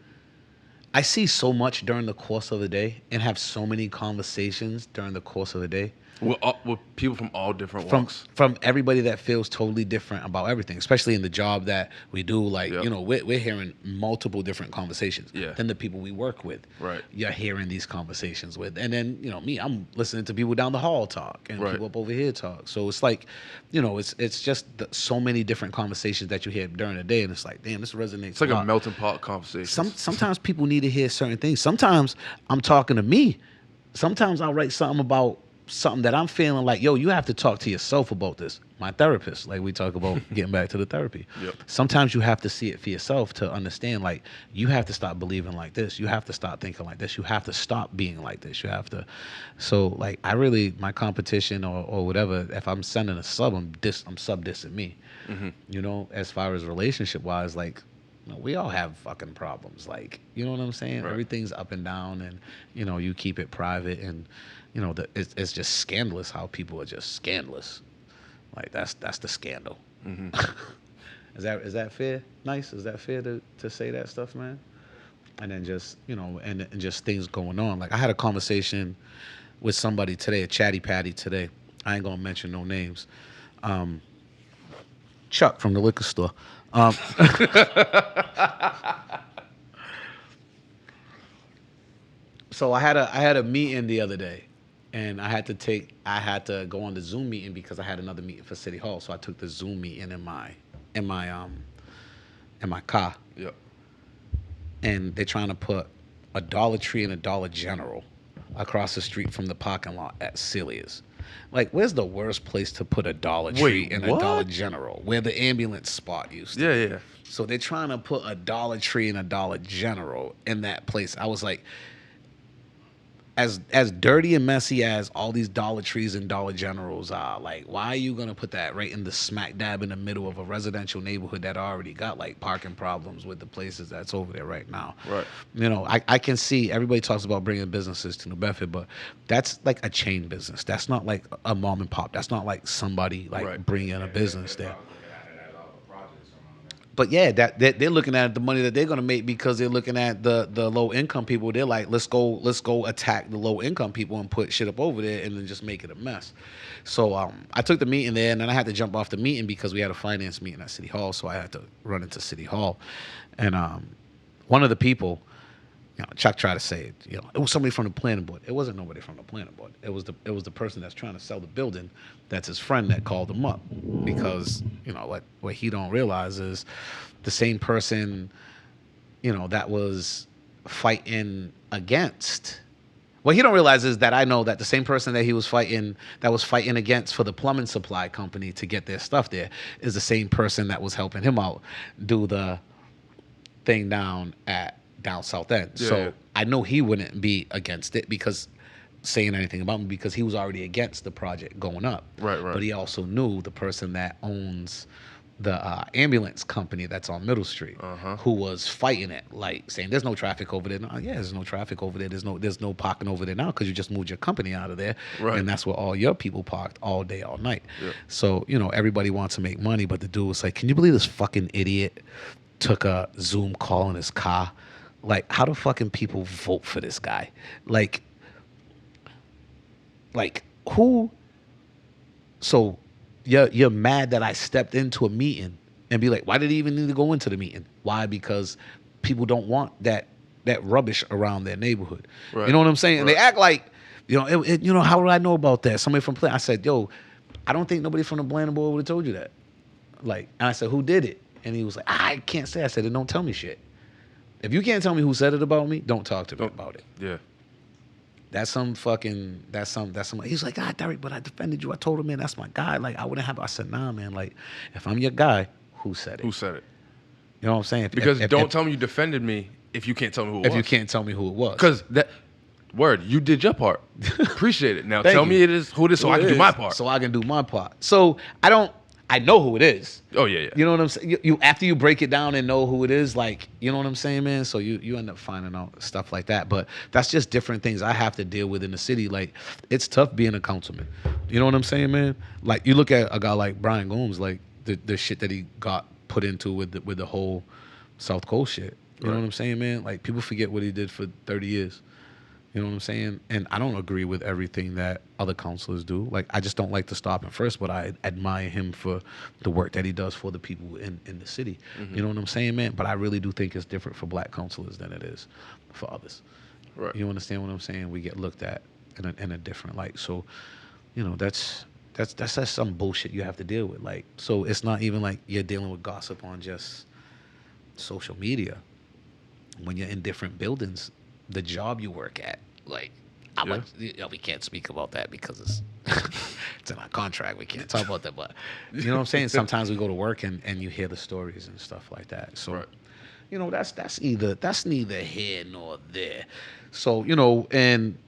I see so much during the course of the day and have so many conversations during the course of the day. With people from all different walks. From everybody that feels totally different about everything, especially in the job that we do. Like, Yep. We're hearing multiple different conversations than the people we work with. Right. You're hearing these conversations with. And then, me, I'm listening to people down the hall talk and people up over here talk. So it's like, it's just so many different conversations that you hear during the day. And it's like, damn, this resonates. It's like a melting pot conversation. Sometimes people need to hear certain things. Sometimes I'm talking to me. Sometimes I'll write something about something that I'm feeling like, yo, you have to talk to yourself about this. My therapist, like we talk about getting back to the therapy. Yep. Sometimes you have to see it for yourself to understand, like, you have to stop believing like this. You have to stop thinking like this. You have to stop being like this. You have to. So, like, my competition or whatever, if I'm sending a sub, I'm sub dissing me. Mm-hmm. As far as relationship wise, like, we all have fucking problems. Like, you know what I'm saying? Right. Everything's up and down, and you keep it private, and it's just scandalous how people are just scandalous. Like, that's the scandal. Mm-hmm. Is that fair? Nice. Is that fair to say that stuff, man? And then just and just things going on. Like, I had a conversation with somebody today, a chatty patty today. I ain't gonna mention no names. Chuck from the liquor store. So I had a meeting the other day, and I had to go on the Zoom meeting because I had another meeting for City Hall. So I took the Zoom meeting in my car. Yep. And they're trying to put a Dollar Tree and a Dollar General across the street from the parking lot at Celia's. Like, where's the worst place to put a Dollar Tree and a Dollar General? Where the ambulance spot used to. Yeah. So they're trying to put a Dollar Tree and a Dollar General in that place. I was like, as dirty and messy as all these Dollar Trees and Dollar Generals are, like, why are you gonna put that right in the smack dab in the middle of a residential neighborhood that already got like parking problems with the places that's over there right now? Right. I can see everybody talks about bringing businesses to New Bedford, but that's like a chain business. That's not like a mom and pop. That's not like somebody like bringing a business there. But yeah, they're looking at the money that they're gonna make because they're looking at the low income people. They're like, let's go attack the low income people and put shit up over there and then just make it a mess. So I took the meeting there, and then I had to jump off the meeting because we had a finance meeting at City Hall. So I had to run into City Hall, and one of the people, Chuck tried to say it. It was somebody from the planning board. It wasn't nobody from the planning board. It was the person that's trying to sell the building. That's his friend that called him up because what he don't realize is the same person that was fighting against. What he don't realize is that I know that the same person that he was fighting against for the plumbing supply company to get their stuff there is the same person that was helping him out do the thing down South End. Yeah. So I know he wouldn't be against it because saying anything about me because he was already against the project going up. Right. But he also knew the person that owns the ambulance company that's on Middle Street, who was fighting it, like saying there's no traffic over there. No, yeah, there's no traffic over there. There's no parking over there now because you just moved your company out of there, and that's where all your people parked all day, all night. Yeah. So everybody wants to make money, but the dude was like, "Can you believe this fucking idiot took a Zoom call in his car? Like, how do fucking people vote for this guy? Like who?" So you're mad that I stepped into a meeting and be like, why did he even need to go into the meeting? Why? Because people don't want that rubbish around their neighborhood. Right. You know what I'm saying? And Right. they act like, how would I know about that? Somebody from Plano. I said, yo, I don't think nobody from the Plano board would have told you that. Like, and I said, who did it? And he was like, I can't say. I said, then don't tell me shit. If you can't tell me who said it about me, don't talk to me about it. Yeah. That's some. He's like, Derek, but I defended you. I told him, man, that's my guy. Like, I wouldn't have. I said, nah, man. Like, if I'm your guy, who said it? Who said it? You know what I'm saying? Because don't tell me you defended me if you can't tell me who it was. If you can't tell me who it was. Because you did your part. Appreciate it. Now Thank tell you. me who it is so I can do my part. So I can do my part. So I know who it is. Oh, yeah. You know what I'm saying? You after you break it down and know who it is, like, you know what I'm saying, man? So you end up finding out stuff like that. But that's just different things I have to deal with in the city. Like, it's tough being a councilman. You know what I'm saying, man? Like, you look at a guy like Brian Gomes, like the shit that he got put into with the whole South Coast shit. You know what I'm saying, man? Like, people forget what he did for 30 years. You know what I'm saying? And I don't agree with everything that other councilors do. Like, I just don't like to stop him first, but I admire him for the work that he does for the people in the city. Mm-hmm. You know what I'm saying, man? But I really do think it's different for black councilors than it is for others. Right. You understand what I'm saying? We get looked at in a different light. So, that's just some bullshit you have to deal with. Like, so it's not even like you're dealing with gossip on just social media. When you're in different buildings, the job you work at, like, we can't speak about that because it's it's in our contract. We can't talk about that. But you know what I'm saying? Sometimes we go to work and you hear the stories and stuff like that. So, right. That's neither here nor there. So, and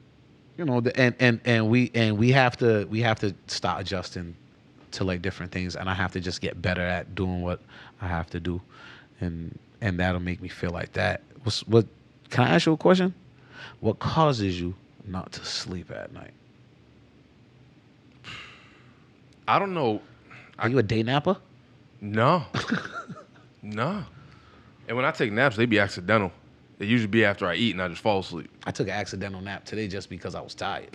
we have to start adjusting to like different things, and I have to just get better at doing what I have to do, and that'll make me feel like that. What? Can I ask you a question? What causes you not to sleep at night? I don't know. Are you a day napper? No. No. And when I take naps, they be accidental. They usually be after I eat and I just fall asleep. I took an accidental nap today just because I was tired.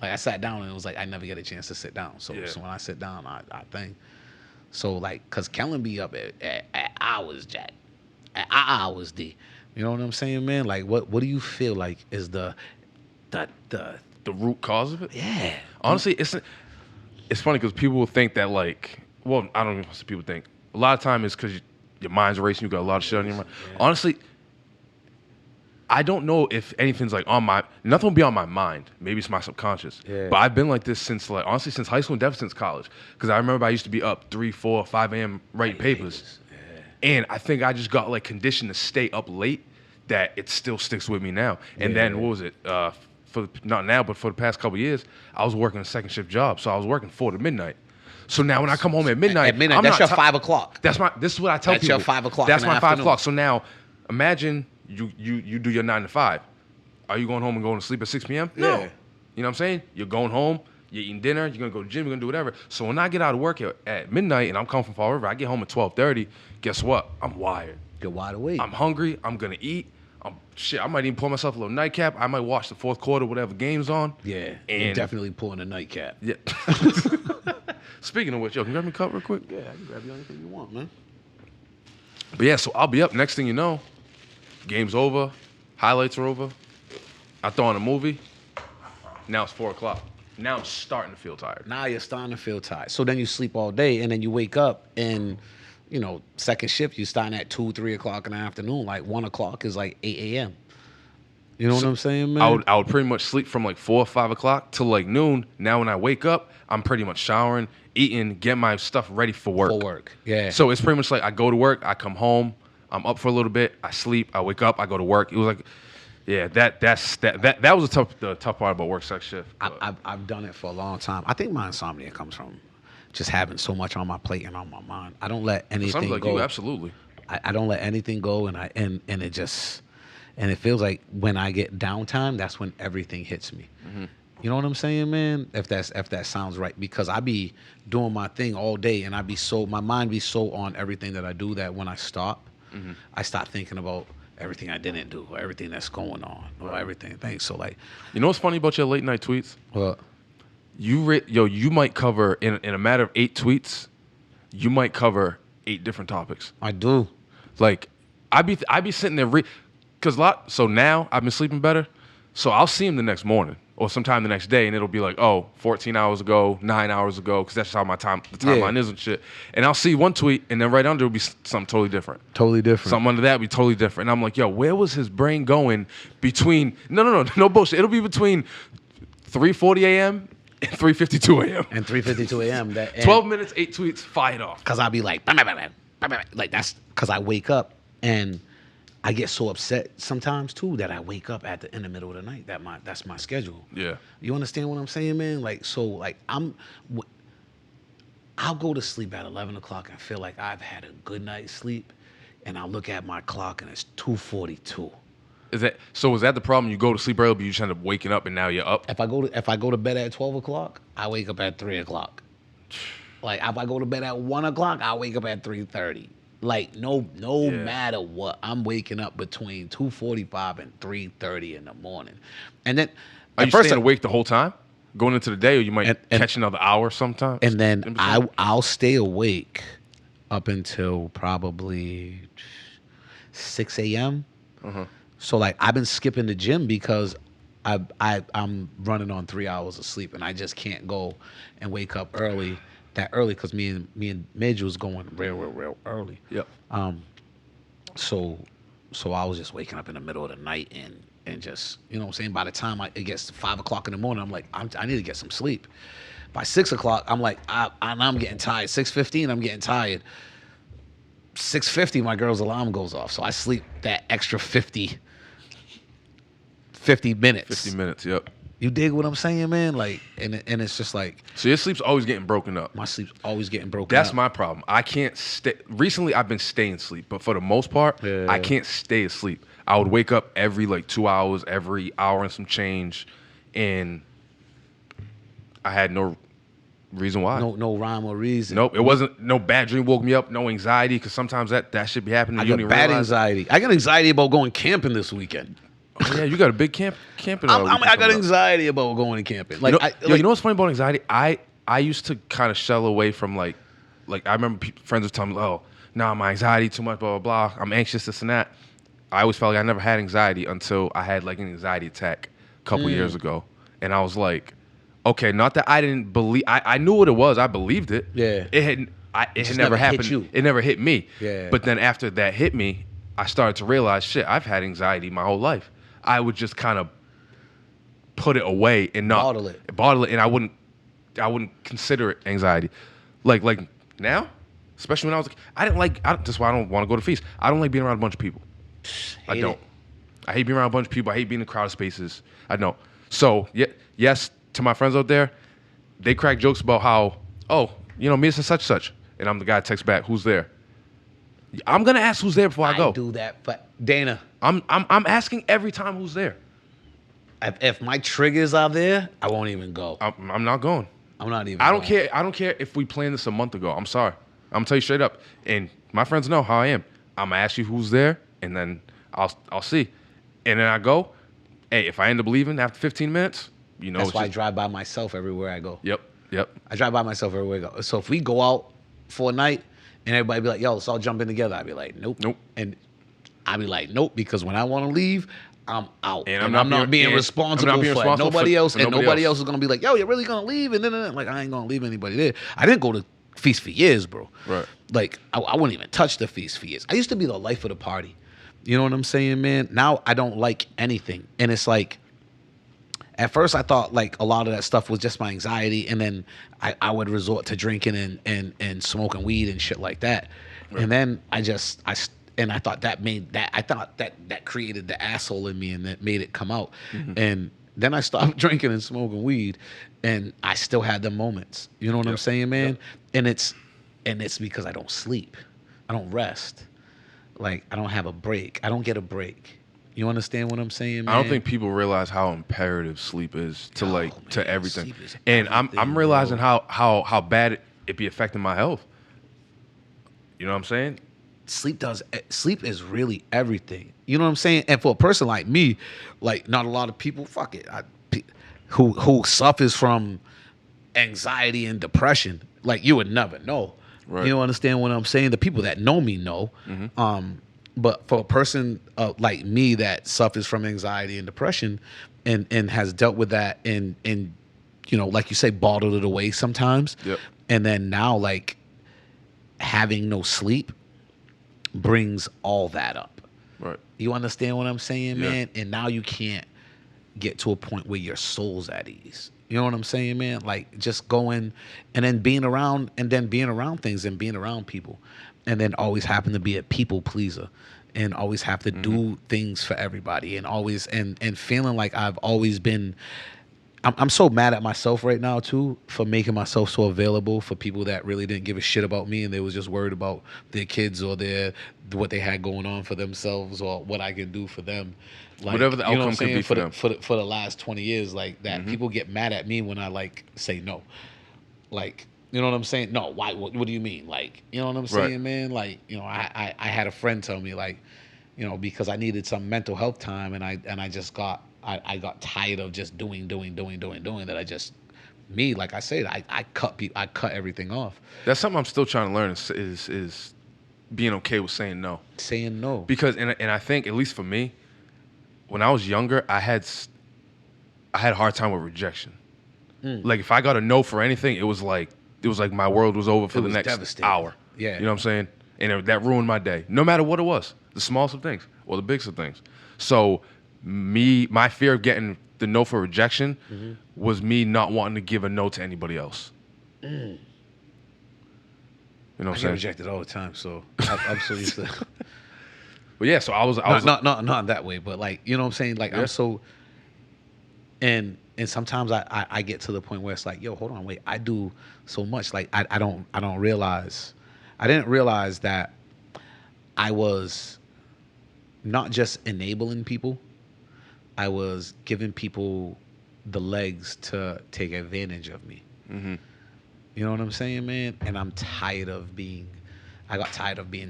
Like, I sat down and it was like I never get a chance to sit down. So when I sit down, I think. So, like, because Kellen be up at hours, Jack. At hours, D. You know what I'm saying, man? Like, what do you feel like is the root cause of it? Yeah. Honestly, it's funny because people will think that, like, well, I don't know what people think. A lot of time it's because your mind's racing. You got a lot of shit on your mind. Yeah. Honestly, I don't know if anything's like nothing will be on my mind. Maybe it's my subconscious. Yeah. But I've been like this since high school and definitely since college. Because I remember I used to be up 3, 4, 5 a.m. writing papers. Yeah. And I think I just got like conditioned to stay up late that it still sticks with me now. And then what was it? Not now, but for the past couple of years, I was working a second shift job. So I was working 4 to midnight. So now when I come home at midnight, that's your 5 o'clock. This is what I tell people. That's your 5 o'clock. That's my 5 o'clock. So now imagine you do your 9 to 5. Are you going home and going to sleep at 6 p.m.? No. You know what I'm saying? You're going home, you're eating dinner, you're going to go to the gym, you're going to do whatever. So when I get out of work at midnight and I'm coming from Fall River, I get home at 12:30, guess what? I'm wired. You're wide awake. I'm hungry. I'm going to eat. I might even pour myself a little nightcap. I might watch the fourth quarter, whatever game's on. Yeah, and you're definitely pulling a nightcap. Yeah. Speaking of which, can you grab me a cup real quick? Yeah, I can grab you anything you want, man. But yeah, so I'll be up. Next thing you know, game's over. Highlights are over. I throw on a movie. Now it's 4 o'clock. Now I'm starting to feel tired. Now you're starting to feel tired. So then you sleep all day, and then you wake up, and, second shift, you're starting at 2, 3 o'clock in the afternoon. Like 1 o'clock is like 8 a.m. You know what I'm saying, man? I would pretty much sleep from like 4 or 5 o'clock till like noon. Now when I wake up, I'm pretty much showering, eating, get my stuff ready for work. For work, yeah. So it's pretty much like I go to work, I come home, I'm up for a little bit, I sleep, I wake up, I go to work. It was like, that was the tough part about work sex shift. I've done it for a long time. I think my insomnia comes from just having so much on my plate and on my mind. I don't let anything like go. You, absolutely. I don't let anything go, and it just. And it feels like when I get downtime, that's when everything hits me. Mm-hmm. You know what I'm saying, man? If that sounds right, because I be doing my thing all day, and my mind be so on everything that I do that when I stop, I start thinking about everything I didn't do, or everything that's going on, or everything. Thanks. So like, you know what's funny about your late night tweets? What? You might cover in a matter of 8 tweets, you might cover 8 different topics. I do. Like, I be sitting there, so now I've been sleeping better, so I'll see him the next morning or sometime the next day, and it'll be like, 14 hours ago, 9 hours ago, because that's how the timeline is and shit. And I'll see one tweet, and then right under will be something totally different. Totally different. Something under that will be totally different. And I'm like, yo, where was his brain going between, no bullshit. It'll be between 3:40 a.m. and 3:52 a.m. And 3:52 a.m. 12 minutes, 8 tweets, fired off. Because I'll be like, bah, bah, bah, bah, bah, bah. Like that's because I wake up and I get so upset sometimes too that I wake up in the middle of the night. That's my schedule. Yeah. You understand what I'm saying, man? Like, so like I'll go to sleep at 11 o'clock. I feel like I've had a good night's sleep, and I'll look at my clock and it's 2:42. Is that the problem? You go to sleep early, but you just end up waking up and now you're up? If I go to bed at 12 o'clock, I wake up at 3 o'clock. Like if I go to bed at 1 o'clock, I wake up at 3:30. Like no matter what, I'm waking up between 2:45 and 3:30 in the morning. And then are you staying awake the whole time? Going into the day, or you might catch another hour sometime? And then I'll stay awake up until probably 6 a.m. Uh-huh. So like I've been skipping the gym because I'm running on 3 hours of sleep, and I just can't go and wake up early because me and Midge was going real early. Yep. So I was just waking up in the middle of the night and just, you know what I'm saying? By the time it gets to 5 o'clock in the morning, I'm like, I need to get some sleep. By 6 o'clock, I'm like, I'm getting tired. 6:15, I'm getting tired. 6:50, my girl's alarm goes off. So I sleep that extra 50 minutes. 50 minutes, yep. You dig what I'm saying, man? Like, and it's just like. So your sleep's always getting broken up. My sleep's always getting broken up. That's my problem. I can't stay. Recently, I've been staying asleep, but for the most part, I can't stay asleep. I would wake up every 2 hours, every hour and some change, and I had no reason why. No rhyme or reason. Nope. It wasn't no bad dream woke me up. No anxiety, because sometimes that should be happening. I got bad anxiety. I got anxiety about going camping this weekend. Oh, yeah, you got a big camping. I got anxiety about going camping. Like, you know what's funny about anxiety? I used to kind of shell away from like I remember friends would tell me, oh, nah, my anxiety too much, blah blah blah. I'm anxious, this and that. I always felt like I never had anxiety until I had like an anxiety attack a couple years ago, and I was like, okay, not that I didn't believe. I knew what it was. I believed it. Yeah. It had never happened. Hit you. It never hit me. Yeah. But then after that hit me, I started to realize, shit, I've had anxiety my whole life. I would just kind of put it away and not bottle it, and I wouldn't consider it anxiety. Like now, especially when I was, that's why I don't want to go to feasts. I don't like being around a bunch of people. I don't. I hate being around a bunch of people. I hate being in crowded spaces. I know. So yes, to my friends out there, they crack jokes about how, me and such, and I'm the guy that texts back, who's there? I'm gonna ask who's there before I go. I do that, but Dana, I'm asking every time who's there. If my triggers are there, I won't even go. I'm not going. I'm not even. I don't care. I don't care if we planned this a month ago. I'm sorry. I'm gonna tell you straight up. And my friends know how I am. I'm gonna ask you who's there, and then I'll see. And then I go. Hey, if I end up leaving after 15 minutes, that's why I drive by myself everywhere I go. Yep. I drive by myself everywhere I go. So if we go out for a night and everybody be like, yo, let's all jump in together, I'd be like, nope. And I'd be like, nope, because when I want to leave, I'm out. And I'm not being responsible for nobody else. And nobody else is going to be like, yo, you're really going to leave? And then like, I ain't going to leave anybody there. I didn't go to feast for years, bro. Right. Like, I wouldn't even touch the feast for years. I used to be the life of the party. You know what I'm saying, man? Now I don't like anything. And it's like, at first I thought like a lot of that stuff was just my anxiety. And then I would resort to drinking and smoking weed and shit like that. Right. And then I thought that created the asshole in me and that made it come out. Mm-hmm. And then I stopped drinking and smoking weed, and I still had the moments. You know what I'm saying, man? Yep. And it's because I don't sleep. I don't rest. Like, I don't have a break. I don't get a break. You understand what I'm saying, man? I don't think people realize how imperative sleep is to to everything. And I'm realizing how bad it be affecting my health. You know what I'm saying? Sleep is really everything. You know what I'm saying? And for a person like me, like not a lot of people, who suffers from anxiety and depression, like you would never know. Right. You don't understand what I'm saying? The people that know me know. But for a person like me that suffers from anxiety and depression and has dealt with that and like you say, bottled it away sometimes. Yep. And then now, like, having no sleep brings all that up. Right. You understand what I'm saying, Yeah. man? And now you can't get to a point where your soul's at ease. You know what I'm saying, man? Like, just going and then being around things and being around people, and then always happen to be a people pleaser and always have to do things for everybody and always and feeling like I've always been. I'm so mad at myself right now too for making myself so available for people that really didn't give a shit about me and they was just worried about their kids or what they had going on for themselves or what I could do for them. Like, Whatever the you know what outcome I'm could saying? be for them. For the last 20 years, like that, people get mad at me when I like say no. Like, you know what I'm saying? No, why? What do you mean? Like, you know what I'm saying, man? Like, I had a friend tell me like, because I needed some mental health time and I just got tired of just doing that I just like I said, I cut everything off. That's something I'm still trying to learn is being okay with saying no. Saying no. Because and I think at least for me, when I was younger, I had a hard time with rejection. Like if I got a no for anything, it was like my world was over for the next hour. Yeah. You know what I'm saying? And that ruined my day. No matter what it was, the smallest of things or the biggest of things. So my fear of getting the no for rejection was me not wanting to give a no to anybody else. You know what I'm I get saying? rejected all the time, so I'm so used to. But yeah, so I was not that way, but like, you know what I'm saying? Like, Yeah. I'm so, and sometimes I get to the point where it's like, yo, hold on, wait, I do so much. Like, I didn't realize that I was not just enabling people, I was giving people the legs to take advantage of me. You know what I'm saying, man? And I got tired of being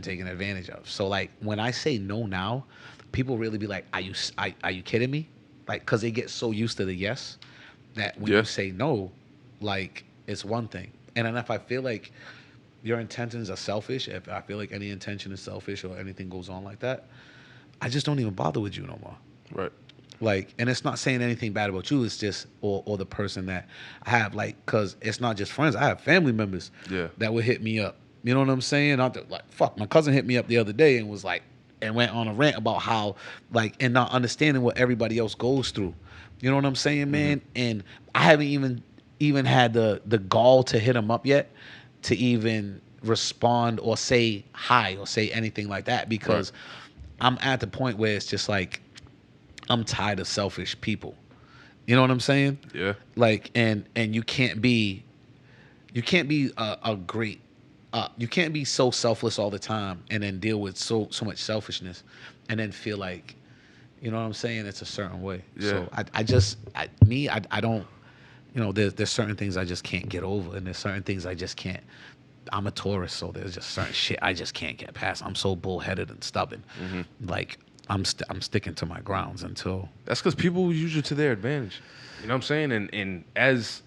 taken advantage of. So like when I say no now, people really be like, are you kidding me? Like, cause they get so used to the yes that when you say no, like it's one thing. And then if I feel like your intentions are selfish, if I feel like any intention is selfish or anything goes on like that, I just don't even bother with you no more. right. Like, and it's not saying anything bad about you. It's just, or the person that I have, like, cause it's not just friends. I have family members that would hit me up. You know what I'm saying? Fuck, my cousin hit me up the other day and was like, and went on a rant about how, like, and not understanding what everybody else goes through. You know what I'm saying, man? And I haven't even had the gall to hit him up yet to even respond or say hi or say anything like that because I'm at the point where it's just like, I'm tired of selfish people. You know what I'm saying? Yeah. Like, and you can't be a great, you can't be so selfless all the time and then deal with so much selfishness and then feel like, you know what I'm saying? It's a certain way. Yeah. So I don't, there's certain things I just can't get over and there's certain things I just can't. I'm a Taurus, so there's just certain shit I just can't get past. I'm so bullheaded and stubborn. Like, I'm sticking to my grounds until. That's because people use you to their advantage. You know what I'm saying? And as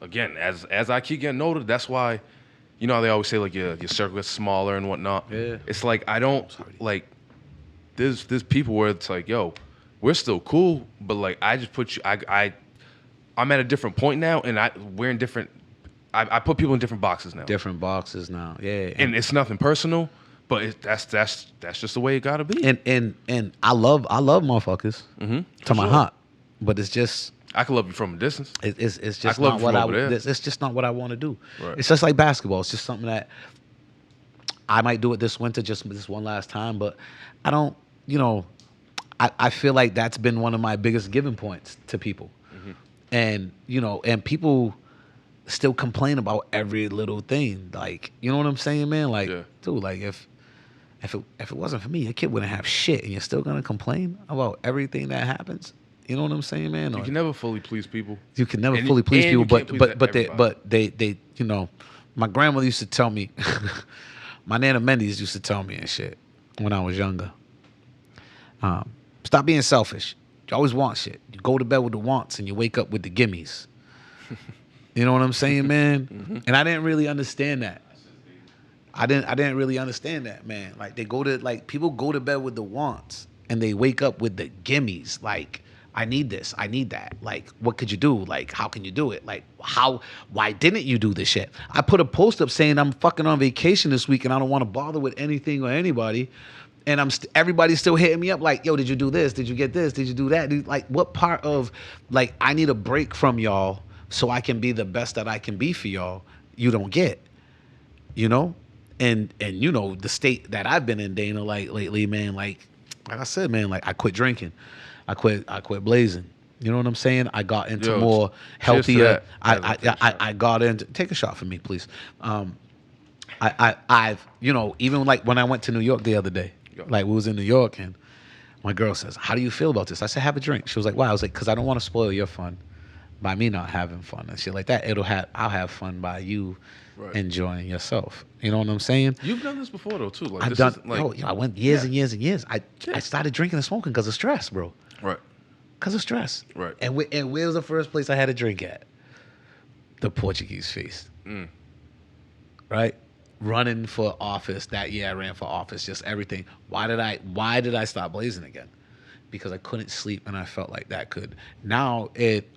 I keep getting older, that's why, you know how they always say like your circle gets smaller and whatnot. Yeah. It's like I don't like. There's people where it's like, yo, we're still cool, but like I just put you. I'm at a different point now, and we're in different. I put people in different boxes now. Different boxes now, yeah. And it's nothing personal. But that's just the way it gotta be. And I love motherfuckers to my heart, but it's just I can love you from a distance. it's just not what it's just not what I want to do. Right. It's just like basketball. It's just something that I might do it this winter, just this one last time, but I don't. I feel like that's been one of my biggest giving points to people, and people still complain about every little thing. Like, you know what I'm saying, man? Like, dude, like if it wasn't for me, your kid wouldn't have shit, and you're still gonna complain about everything that happens. You know what I'm saying, man? You can never fully please people. You can never fully please people, but they my grandmother used to tell me, my Nana Mendes used to tell me and shit when I was younger. Stop being selfish. You always want shit. You go to bed with the wants and you wake up with the gimmies. You know what I'm saying, man? And I didn't really understand that. I didn't really understand that, man. Like people go to bed with the wants and they wake up with the gimmies. Like, I need this, I need that. Like, what could you do? Like, how can you do it? Like, why didn't you do this shit? I put a post up saying I'm fucking on vacation this week and I don't want to bother with anything or anybody. And everybody's still hitting me up like, yo, did you do this? Did you get this? Did you do that? Like, what part of, like, I need a break from y'all so I can be the best that I can be for y'all, you don't get, you know? And you know, the state that I've been in, Dana, like, lately, man, like I said, man, like, I quit drinking. I quit blazing. You know what I'm saying? I got into more healthier. I got into, take a shot for me, please. I've, you know, even like when I went to New York the other day, like we was in New York and my girl says, how do you feel about this? I said, have a drink. She was like, why? I was like, because I don't want to spoil your fun by me not having fun and shit like that. I'll have fun by you enjoying yourself. You know what I'm saying? You've done this before though too. Like, I've done. I went years and years and years. I started drinking and smoking because of stress, bro. Right. Because of stress. Right. And where was the first place I had a drink at? The Portuguese Feast. Right. Running for office that year, I ran for office. Just everything. Why did I stop blazing again? Because I couldn't sleep and I felt like that could. Now it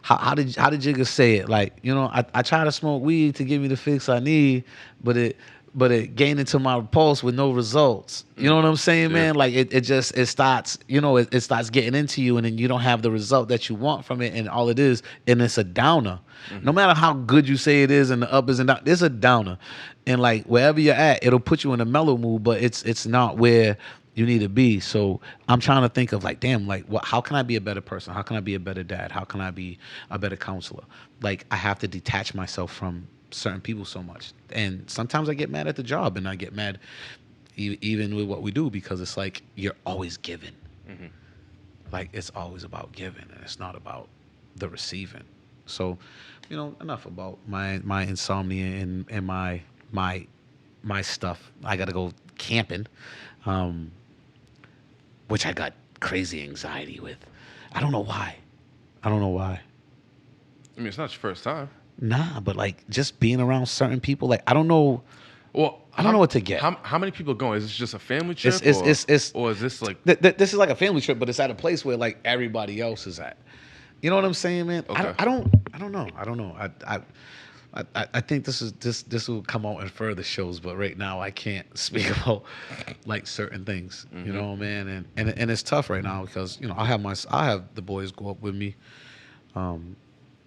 how did Jigga say it? Like, you know, I try to smoke weed to give me the fix I need, but it gained into my pulse with no results. You know what I'm saying, man? Like it starts, you know, it starts getting into you and then you don't have the result that you want from it, and all it is, and it's a downer. No matter how good you say it is and the uppers and downs, it's a downer. And like wherever you're at, it'll put you in a mellow mood, but it's not where you need to be. So I'm trying to think of like, damn, like how can I be a better person? How can I be a better dad? How can I be a better counselor? Like I have to detach myself from certain people so much. And sometimes I get mad at the job and I get mad even with what we do, because it's like you're always giving. Like it's always about giving and it's not about the receiving. So, you know, enough about my insomnia and my stuff. I got to go camping, which I got crazy anxiety with. I don't know why. I mean, it's not your first time. Nah, but like just being around certain people, like I don't know. Well, I don't know what to get. How many people going? Is this just a family trip? Or is this like this is like a family trip, but it's at a place where like everybody else is at. You know what I'm saying, man? Okay. I don't know. I think this will come out in further shows, but right now I can't speak about like certain things. You know, man, and it's tough right now because you know I have the boys go up with me.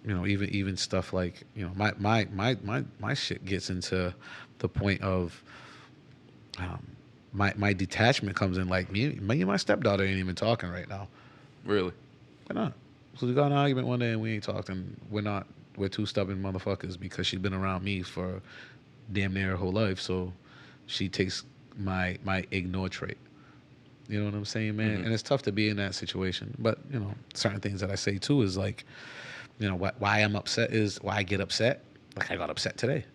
You know, even stuff like, you know, my shit gets into the point of my detachment comes in. Like me and my stepdaughter ain't even talking right now. Really? Why not? So we got an argument one day and we ain't talked, and we're two stubborn motherfuckers because she's been around me for damn near her whole life. So she takes my ignore trait. You know what I'm saying, man? And it's tough to be in that situation. But, you know, certain things that I say too is like, you know, why I'm upset is why I get upset. Like I got upset today.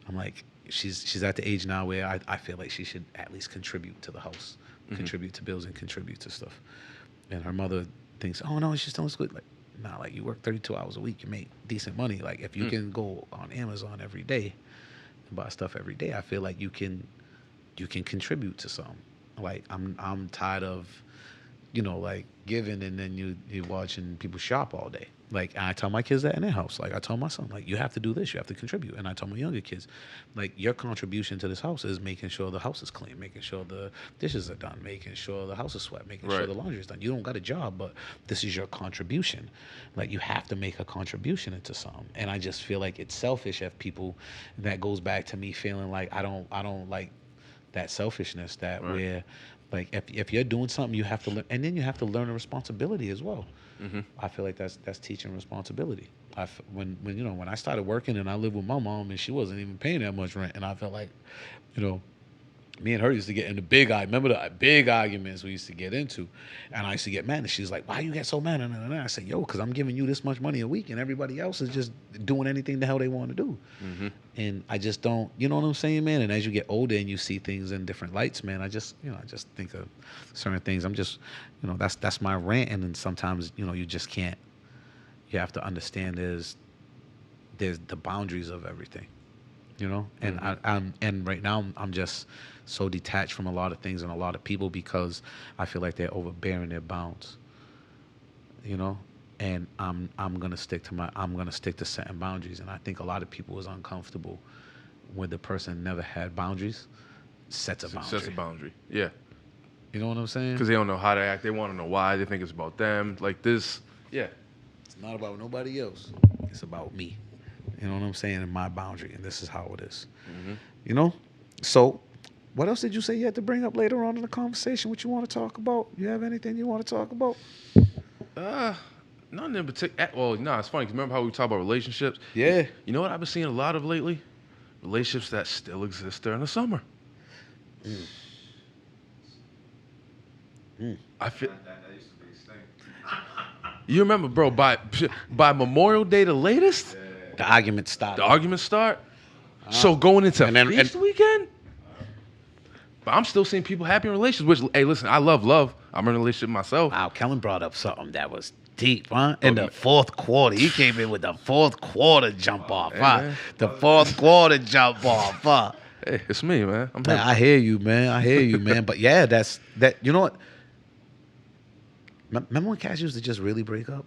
I'm like, she's at the age now where I feel like she should at least contribute to the house, contribute to bills and contribute to stuff. And her mother thinks, oh no, she's still good. Like, nah, like you work 32 hours a week, you make decent money. Like if you can go on Amazon every day and buy stuff every day, I feel like you can contribute to something. Like I'm tired of, you know, like giving and then you watching people shop all day. Like I tell my kids that in their house. Like I tell my son, like you have to do this, you have to contribute. And I tell my younger kids, like your contribution to this house is making sure the house is clean, making sure the dishes are done, making sure the house is swept, making sure the laundry is done. You don't got a job, but this is your contribution. Like you have to make a contribution into something. And I just feel like it's selfish if people, that goes back to me feeling like I don't like that selfishness that where like if you're doing something you have to learn, and then you have to learn a responsibility as well. I feel like that's teaching responsibility. When you know, when I started working and I lived with my mom and she wasn't even paying that much rent, and I felt like, you know, me and her used to get into remember the big arguments we used to get into, and I used to get mad, and she's like, why you get so mad? And I said, yo, because I'm giving you this much money a week and everybody else is just doing anything the hell they want to do. And I just don't, you know what I'm saying, man? And as you get older and you see things in different lights, man, I just think of certain things. I'm just, you know, that's my rant. And then sometimes, you know, you just can't, you have to understand there's the boundaries of everything. you know. And and right now I'm just so detached from a lot of things and a lot of people because I feel like they're overbearing their bounds, you know. And I'm gonna stick to setting boundaries. And I think a lot of people is uncomfortable when the person never had boundaries, sets a boundary. Sets a boundary. Yeah. You know what I'm saying? Because they don't know how to act. They want to know why. They think it's about them. Like this. Yeah. It's not about nobody else. It's about me. You know what I'm saying? And my boundary. And this is how it is. You know? So, what else did you say you had to bring up later on in the conversation? What you want to talk about? You have anything you want to talk about? Nothing in particular. Well, no, it's funny. 'Cause remember how we talk about relationships? Yeah. You know what I've been seeing a lot of lately? Relationships that still exist during the summer. I feel. That used to be his thing. You remember, bro? By Memorial Day, the latest, The argument stopped. the arguments start. So going into And then- feast weekend, but I'm still seeing people happy in relationships. Which, hey, listen, I love love. I'm in a relationship myself. Wow, Kellen brought up something that was deep, huh? In the fourth quarter. He came in with the fourth quarter jump off, huh? man. The fourth quarter jump off, huh? Hey, it's me, man. I'm Man, him. I hear you, man. I hear you, man. But yeah, that. You know what? Remember when cats used to just really break up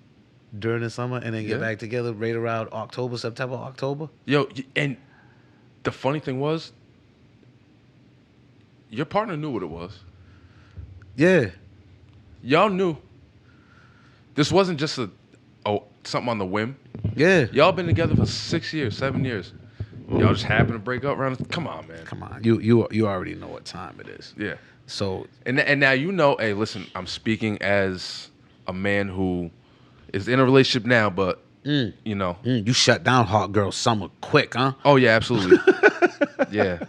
during the summer and then get Yeah. back together right around September, October? Yo, and the funny thing was, your partner knew what it was. Yeah. Y'all knew. This wasn't just something on the whim. Yeah. Y'all been together for 6 years, 7 years. Y'all just happen to break up around. Come on, man. Come on. You already know what time it is. Yeah. So And now you know. Hey, listen. I'm speaking as a man who is in a relationship now, but you know. you shut down Hot Girl Summer quick, huh? Oh yeah, absolutely. Yeah.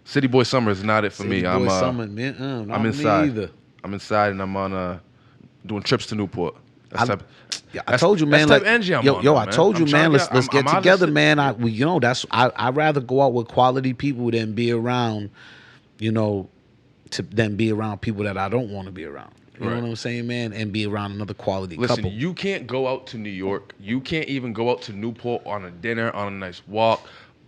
City Boy Summer is not it for me. City I'm Boy Summer, man. Not I'm me inside. either. I'm inside, and I'm on doing trips to Newport. That's I- type- Yeah, I told you, man. That's Like, type of energy I'm yo, on, yo, though, I man. told you, I'm man. trying to Let's I'm get out of together, this- man. I'd rather go out with quality people than be around, than be around people that I don't want to be around. You know Right. what I'm saying, man? And be around another quality Listen, couple. you can't go out to New York. You can't even go out to Newport on a dinner, on a nice walk,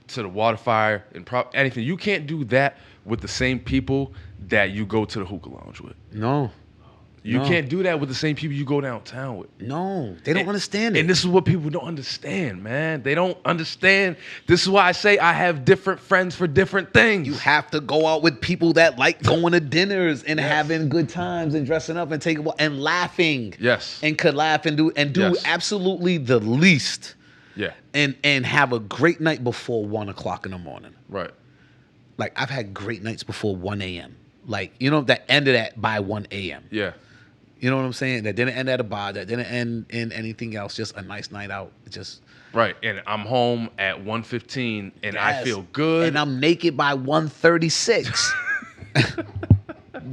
to the water fire, and anything. You can't do that with the same people that you go to the hookah lounge with. No, You No. can't do that with the same people you go downtown with. no, they don't understand it. And this is what people don't understand, man. They don't understand. This is why I say I have different friends for different things. You have to go out with people that like going to dinners and having good times and dressing up and taking and laughing. Yes. And could laugh and do Yes. absolutely the least. Yeah. And have a great night before 1:00 in the morning. Right. Like I've had great nights before 1 a.m. Like, that ended at by 1 a.m. Yeah. You know what I'm saying? That didn't end at a bar. That didn't end in anything else. Just a nice night out. Just Right. And I'm home at 1:15 and I Yes. feel good. And I'm naked by 1:36.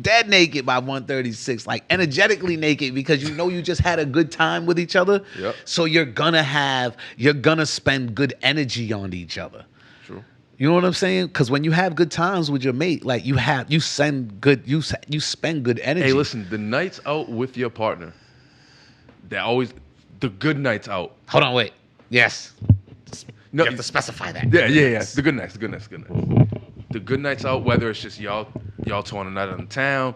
Dead naked by 1:36. Like energetically naked because you just had a good time with each other. Yep. So you're gonna spend good energy on each other. True. You know what I'm saying? Because when you have good times with your mate, like you spend good energy. Hey, listen, the nights out with your partner, the good nights out. Hold on, wait. Yes. No, You have to specify that. Yeah. The good nights. The good nights out, whether it's just y'all two on a night in town,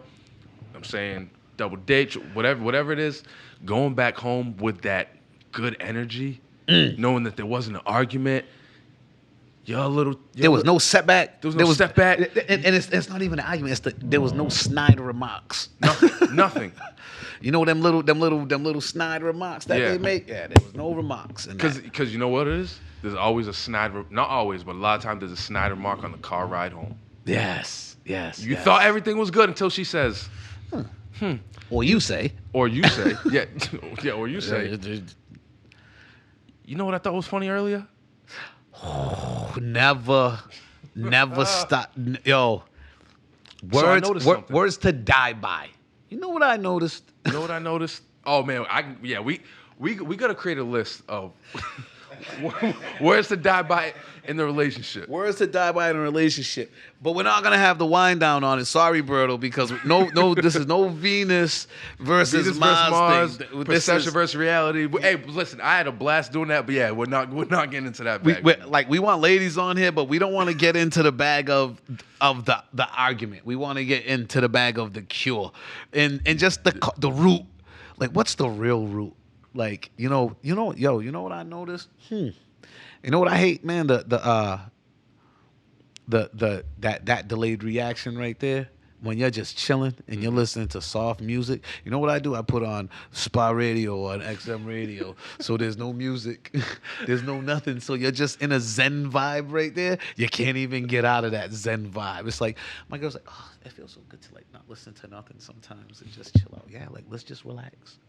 I'm saying double date, whatever it is, going back home with that good energy, knowing that there wasn't an argument. There was no setback. There was no setback. And it's not even an argument. There was no snide remarks. Nothing. You know them little snide remarks that Yeah. they make? Yeah, there was no remarks. Because you know what it is? There's always a snide, not always, but a lot of times there's a snide remark on the car ride home. Yes. You thought everything was good until she says, Or you say. or you say, or you say, you know what I thought was funny earlier? Never stop. Yo. So I noticed something. Words to die by. You know what I noticed? You know what I noticed? Oh man, we gotta create a list of Words to die by in the relationship. Words to die by in a relationship. But we're not gonna have the wind down on it. Sorry, Berto, because no, this is no Venus versus Venus versus Mars Mars, thing. perception versus reality. Hey, listen, I had a blast doing that, but yeah, we're not getting into that bag. We want ladies on here, but we don't want to get into the bag of the argument. We want to get into the bag of the cure and just the root. Like, what's the real root? Like, you know what I noticed? You know what I hate, man? That delayed reaction right there. When you're just chilling and you're listening to soft music, you know what I do? I put on Spa Radio or an XM Radio, so there's no music, there's no nothing. So you're just in a Zen vibe right there. You can't even get out of that Zen vibe. It's like my girl's like, oh, it feels so good to like not listen to nothing sometimes and just chill out. Yeah, like let's just relax.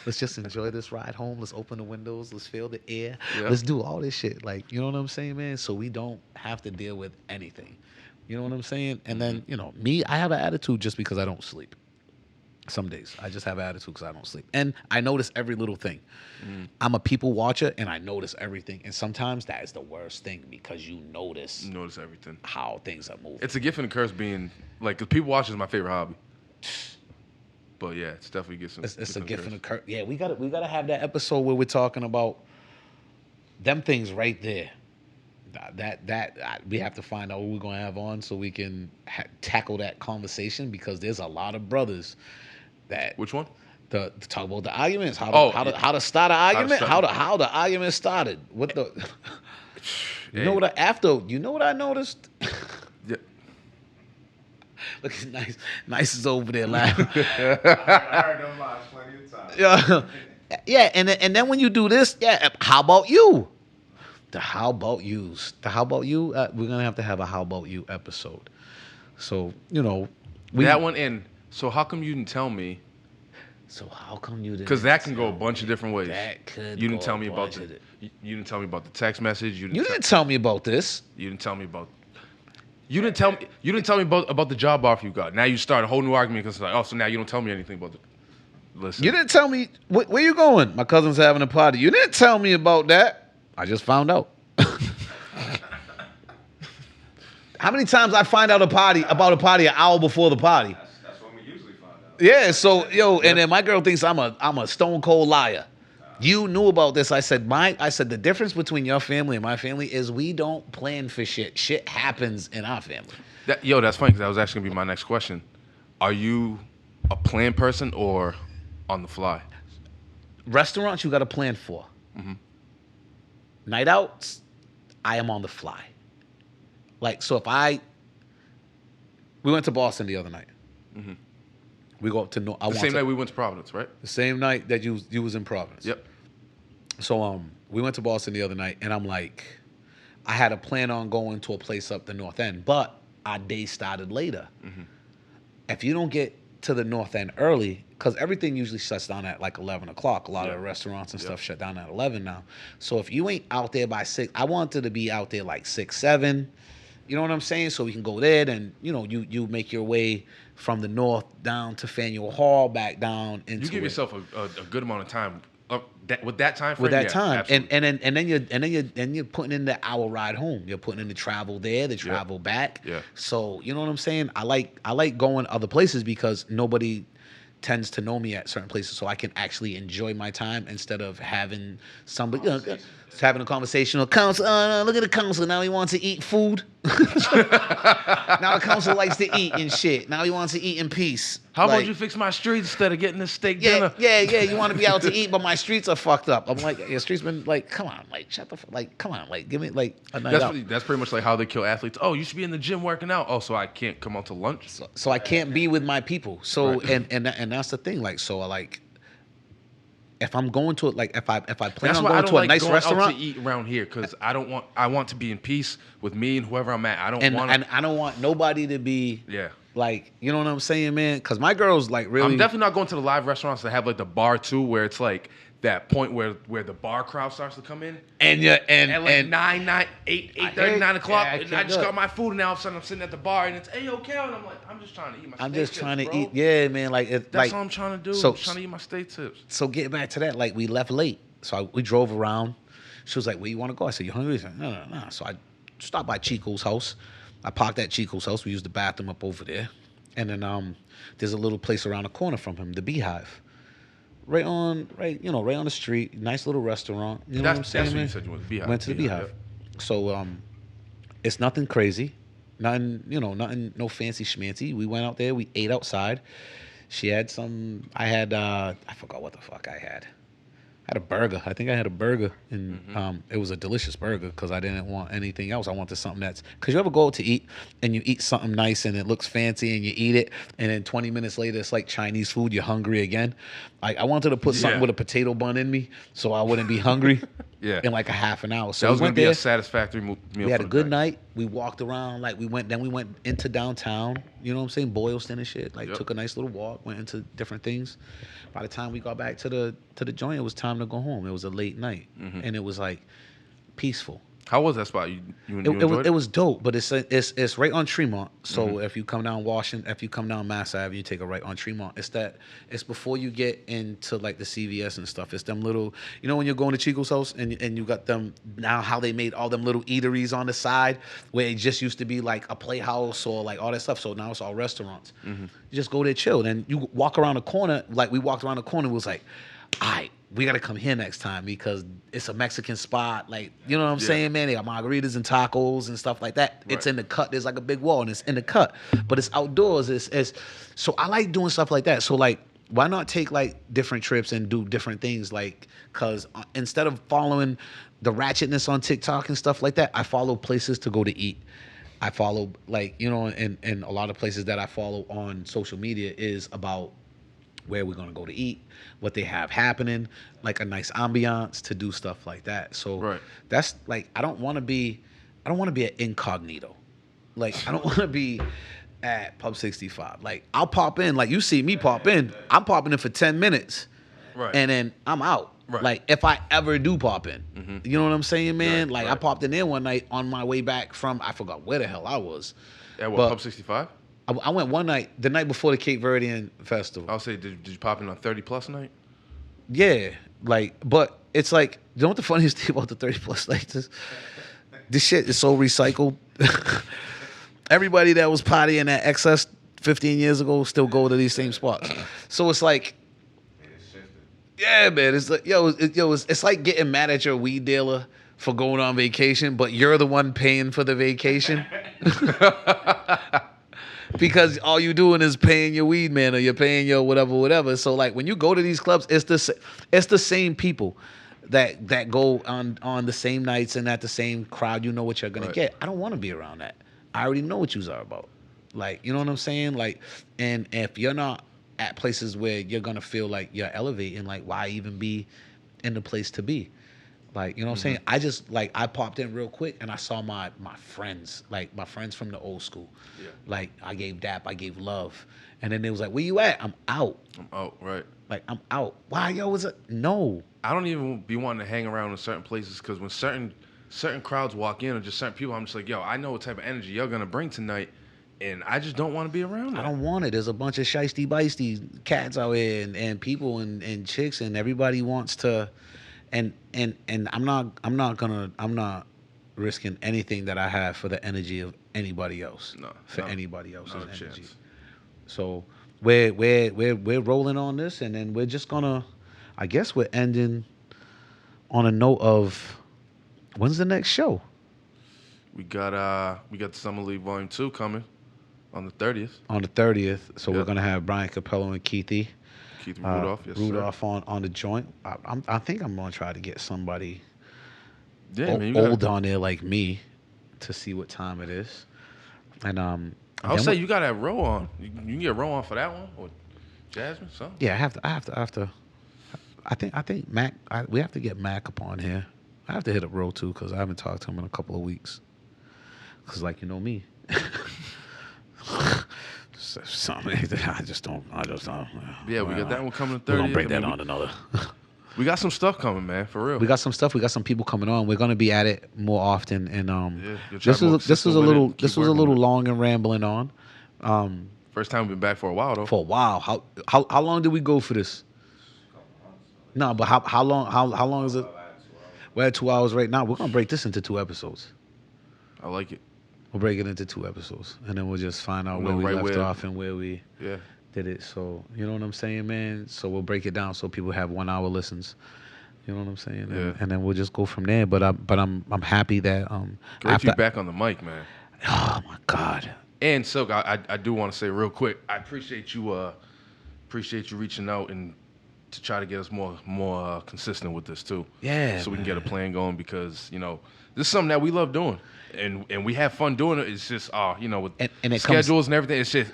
Let's just enjoy this ride home. Let's open the windows. Let's feel the air. Yeah. Let's do all this shit. Like, you know what I'm saying, man? So we don't have to deal with anything. You know what I'm saying? And then, me, I have an attitude just because I don't sleep. Some days I just have an attitude because I don't sleep. And I notice every little thing. I'm a people watcher and I notice everything. And sometimes that is the worst thing because you notice everything. How things are moving. It's a gift and a curse being, like, 'cause people watching is my favorite hobby. But yeah, it's definitely It's a gift and a curse. Yeah, we gotta have that episode where we're talking about them things right there. That we have to find out what we're gonna have on so we can tackle that conversation because there's a lot of brothers that. Which one? To talk about the arguments, how to start an argument, how the argument started. What the? You know what I noticed? Yeah. Look at nice is over there laughing. I heard them lies plenty of times. Yeah, and then when you do this, how about you? The how about yous. The how about you? We're gonna have to have a how about you episode. So that one in. So how come you didn't tell me? So how come you didn't? Because that can go a bunch of different ways. That could. You didn't tell me about you didn't tell me about the text message. You didn't tell me about this. You didn't tell me about. You didn't tell me about the job offer you got. Now you start a whole new argument because it's like, oh, so now you don't tell me anything about it. Listen. You didn't tell me where you going. My cousin's having a party. You didn't tell me about that. I just found out. How many times I find out about a party an hour before the party? That's when we usually find out. Yeah, so and then my girl thinks I'm a stone cold liar. You knew about this. I said the difference between your family and my family is we don't plan for shit. Shit happens in our family. That's funny because that was actually gonna be my next question. Are you a planned person or on the fly? Restaurants you got to plan for. Mm-hmm. Night outs, I am on the fly. Like, so we went to Boston the other night. Mm-hmm. We go up to the same night we went to Providence, right? The same night that you was in Providence. Yep. So we went to Boston the other night, and I'm like, I had a plan on going to a place up the North End, but our day started later. Mm-hmm. If you don't get to the North End early, because everything usually shuts down at like 11 o'clock. A lot of the restaurants and stuff shut down at 11 now. So if you ain't out there by 6, I wanted to be out there like 6, 7. You know what I'm saying? So we can go there and, you make your way from the north down to Faneuil Hall, back down into You give yourself a good amount of time. With that time frame, with that time, absolutely. and you're putting in the hour ride home. You're putting in the travel there, the travel back. Yeah. So you know what I'm saying. I like going other places because nobody tends to know me at certain places, so I can actually enjoy my time instead of having somebody having a conversational counsel. Look at the counselor now. He wants to eat food. Now the counselor likes to eat and shit. Now he wants to eat in peace. How about you fix my streets instead of getting this steak dinner? Yeah. You want to be out to eat, but my streets are fucked up. I'm like, your streets been like, come on, like shut the come on, like give me like a night out. That's pretty much like how they kill athletes. Oh, you should be in the gym working out. Oh, so I can't come out to lunch. So I can't be with my people. So right. and that's the thing. Like so, like if I'm going to if I plan that's on why going I don't to a like nice going restaurant out to eat around here because I want to be in peace with me and whoever I'm at. I don't want nobody to be yeah. Like, you know what I'm saying, man? Because my girl's like really. I'm definitely not going to the live restaurants that have like the bar too, where it's like that point where the bar crowd starts to come in. And at like 9 o'clock, yeah, and I just got my food, and now all of a sudden I'm sitting at the bar, and it's okay, and I'm like, I'm just trying to eat my. I'm steak just tips, trying to bro. eat, yeah, man. Like that's all I'm trying to do. So, I'm trying to eat my steak tips. So getting back to that, like we left late, so we drove around, She was like, "Where you want to go?" I said, "You hungry?" She said, No. So I stopped by Chico's house. I parked at Chico's house. We used the bathroom up over there, and then there's a little place around the corner from him, the Beehive, right on the street. Nice little restaurant. You know what I'm saying? That's what you Man? said you went to Beehive. Went to the Beehive. So it's nothing crazy, nothing no fancy schmancy. We went out there. We ate outside. She had some. I had. I forgot what the fuck I had. I had a burger. I think I had a burger, and it was a delicious burger because I didn't want anything else. I wanted something that's because you ever go out to eat and you eat something nice and it looks fancy and you eat it, and then 20 minutes later it's like Chinese food. You're hungry again. I wanted to put something with a potato bun in me so I wouldn't be hungry. In like a half an hour. So that was going to be a satisfactory meal. We had a good night. We walked around. Like we went into downtown. You know what I'm saying? Boylston and shit. Like took a nice little walk. Went into different things. By the time we got back to the joint, it was time to go home. It was a late night, and it was like peaceful. How was that spot? You enjoyed it? It was dope, but it's right on Tremont. So if you come down if you come down Mass Ave, you take a right on Tremont. It's before you get into like the CVS and stuff. It's them little, when you're going to Chico's house and you got them now how they made all them little eateries on the side where it just used to be like a playhouse or like all that stuff. So now it's all restaurants. You just go there, chill. Then you walk around the corner. Like we walked around the corner, it was like, all right, we got to come here next time because it's a Mexican spot. Like, you know what I'm saying, man? They got margaritas and tacos and stuff like that. Right. It's in the cut. There's like a big wall and it's in the cut, but it's outdoors. So I like doing stuff like that. So like, why not take like different trips and do different things? Like, cause instead of following the ratchetness on TikTok and stuff like that, I follow places to go to eat. I follow like, and a lot of places that I follow on social media is about where we're gonna go to eat, what they have happening, like a nice ambiance to do stuff like that. So that's like I don't want to be an incognito. Like I don't want to be at Pub 65. Like I'll pop in, like you see me pop in. I'm popping in for 10 minutes, and then I'm out. Like if I ever do pop in, you know what I'm saying, man? Like I popped in there one night on my way back from I forgot where the hell I was. At what, Pub 65? I went one night, the night before the Cape Verdean Festival. I'll say, did you pop in on 30 plus night? Yeah, like, but it's like, you know what the funniest thing about the 30 plus nights is? This shit is so recycled. Everybody that was partying at XS 15 years ago still go to these same spots. So it's like, yeah, man, it's like, it's like getting mad at your weed dealer for going on vacation, but you're the one paying for the vacation. Because all you doing is paying your weed man or you're paying your whatever. So like when you go to these clubs, it's the same people that go on the same nights and at the same crowd. You know what you're gonna get. I don't want to be around that. I already know what yous are about. Like, you know what I'm saying? Like, and if you're not at places where you're gonna feel like you're elevating, like why even be in the place to be? Like, you know what I'm saying? I just, like, I popped in real quick and I saw my friends, like, my friends from the old school. Yeah. Like, I gave dap, I gave love. And then they was like, where you at? I'm out. Right. Like, I'm out. Why, yo, was it? No. I don't even be wanting to hang around in certain places because when certain crowds walk in or just certain people, I'm just like, yo, I know what type of energy you're going to bring tonight. And I just don't want to be around that. I don't want it. There's a bunch of shiesty-beisty cats out here and people and chicks and everybody wants to... And I'm not risking anything that I have for the energy of anybody else. Anybody else's energy. Chance. So we're rolling on this, and then we're just gonna. I guess we're ending on a note of when's the next show? We got the Summer League Volume 2 coming on the 30th. On the 30th, so we're gonna have Brian Capello and Keith Rudolph, yes, Rudolph sir. on the joint. I think I'm gonna try to get somebody man, old on there like me to see what time it is. And I'll say you got that Row on. You can get Row on for that one or Jasmine, something. Yeah, I have to. I think Mac. We have to get Mac up on here. I have to hit up Row too because I haven't talked to him in a couple of weeks. Cause like you know me. Something I just don't. Yeah, we got that one coming to 30th. We're gonna break that on another. We got some stuff coming, man, for real. We got some stuff. We got some people coming on. We're gonna be at it more often. And this was a little long and rambling on. First time we've been back for a while though. For a while. How long did we go for this? No, but how long is it? We're at 2 hours right now. We're gonna break this into 2 episodes. I like it. We'll break it into 2 episodes, and then we'll just find out where know we right left where- off and where we did it. So you know what I'm saying, man. So we'll break it down so people have 1 hour listens. You know what I'm saying? Yeah. And then we'll just go from there. But I'm happy that Great you back on the mic, man. Oh my God. And Silk, I do want to say real quick, I appreciate you reaching out and to try to get us more consistent with this too. Yeah. So we can get a plan going because this is something that we love doing. And we have fun doing it. It's just with and it schedules and everything. It's just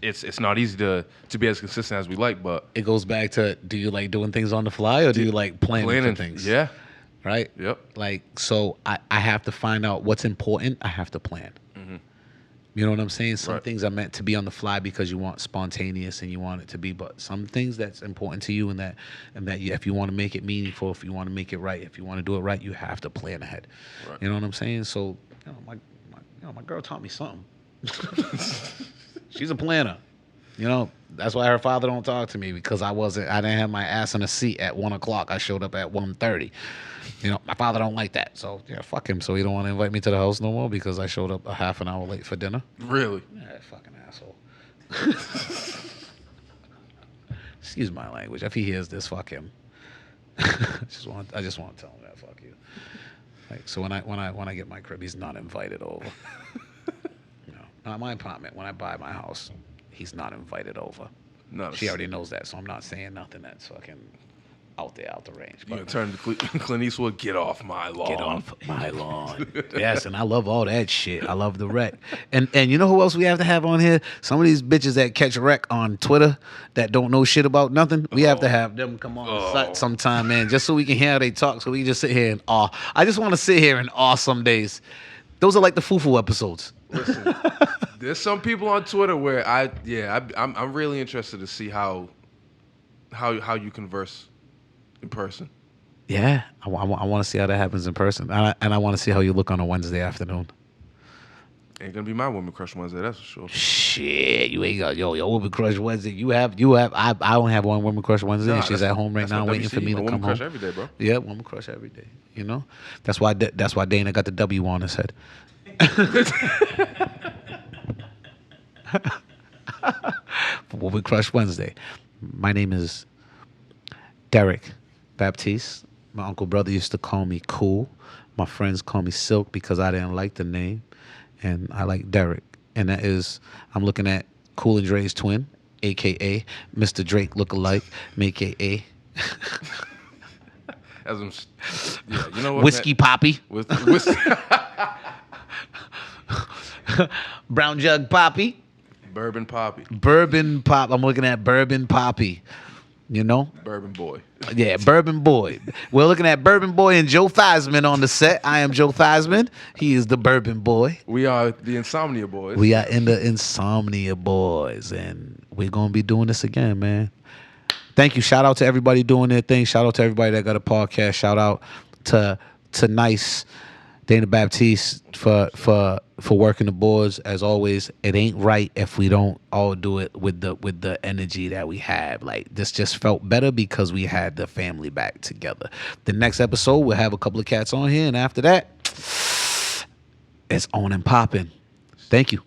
it's not easy to be as consistent as we like. But it goes back to, do you like doing things on the fly or do you like planning for things? Yeah. Right. Yep. Like, so I have to find out what's important. I have to plan. Mm-hmm. You know what I'm saying? Some Right. things are meant to be on the fly because you want spontaneous and you want it to be, but some things that's important to you and that if you want to make it meaningful, if you want to make it right, if you want to do it right, you have to plan ahead. Right. You know what I'm saying? So, my girl taught me something. She's a planner. That's why her father don't talk to me, because I didn't have my ass in a seat at 1:00. I showed up at 1:30. My father don't like that. So yeah, fuck him. So he don't want to invite me to the house no more because I showed up a half an hour late for dinner. Really? Yeah, fucking asshole. Excuse my language. If he hears this, fuck him. I just want to tell him that, fuck you. Like, so when I get my crib, he's not invited over. Not my apartment. When I buy my house, he's not invited over. No, She already knows that, so I'm not saying nothing that's fucking out the range. You gonna turn to Clint Eastwood? Get off my lawn. Get off my lawn. Yes, and I love all that shit. I love the wreck. And you know who else we have to have on here? Some of these bitches that catch wreck on Twitter that don't know shit about nothing. We have to have them come on set sometime, man, just so we can hear how they talk, so we can just sit here and awe. I just want to sit here and awe some days. Those are like the Fufu episodes. Listen, there's some people on Twitter where I'm really interested to see how you converse in person. Yeah, I want to see how that happens in person, and I want to see how you look on a Wednesday afternoon. Ain't gonna be my Woman Crush Wednesday, that's for sure. Shit, you ain't got your Woman Crush Wednesday. You have. I don't have one Woman Crush Wednesday. Nah, She's at home right now waiting for me to come Woman home. Crush every day, bro. Yeah, Woman Crush every day. That's why Dana got the W on his head. Woman Crush Wednesday. My name is Derek Baptiste. My uncle brother used to call me Cool. My friends call me Silk because I didn't like the name, and I like Derek. And that is, I'm looking at Cool and Dre's twin, aka Mr. Drake lookalike, aka you know what? Whiskey Poppy, Whiskey. Brown Jug Poppy, Bourbon Poppy. Bourbon Pop. I'm looking at Bourbon Poppy. Bourbon Boy. Yeah, Bourbon Boy. We're looking at Bourbon Boy and Joe Theismann on the set. I am Joe Theismann. He is the Bourbon Boy. We are the Insomnia Boys. We are in the Insomnia Boys, and we're going to be doing this again, man. Thank you. Shout out to everybody doing their thing. Shout out to everybody that got a podcast. Shout out to Nice, Dana Baptiste for working the boards. As always, it ain't right if we don't all do it with the energy that we have. Like, this just felt better because we had the family back together. The next episode, we'll have a couple of cats on here, and after that, it's on and popping. Thank you.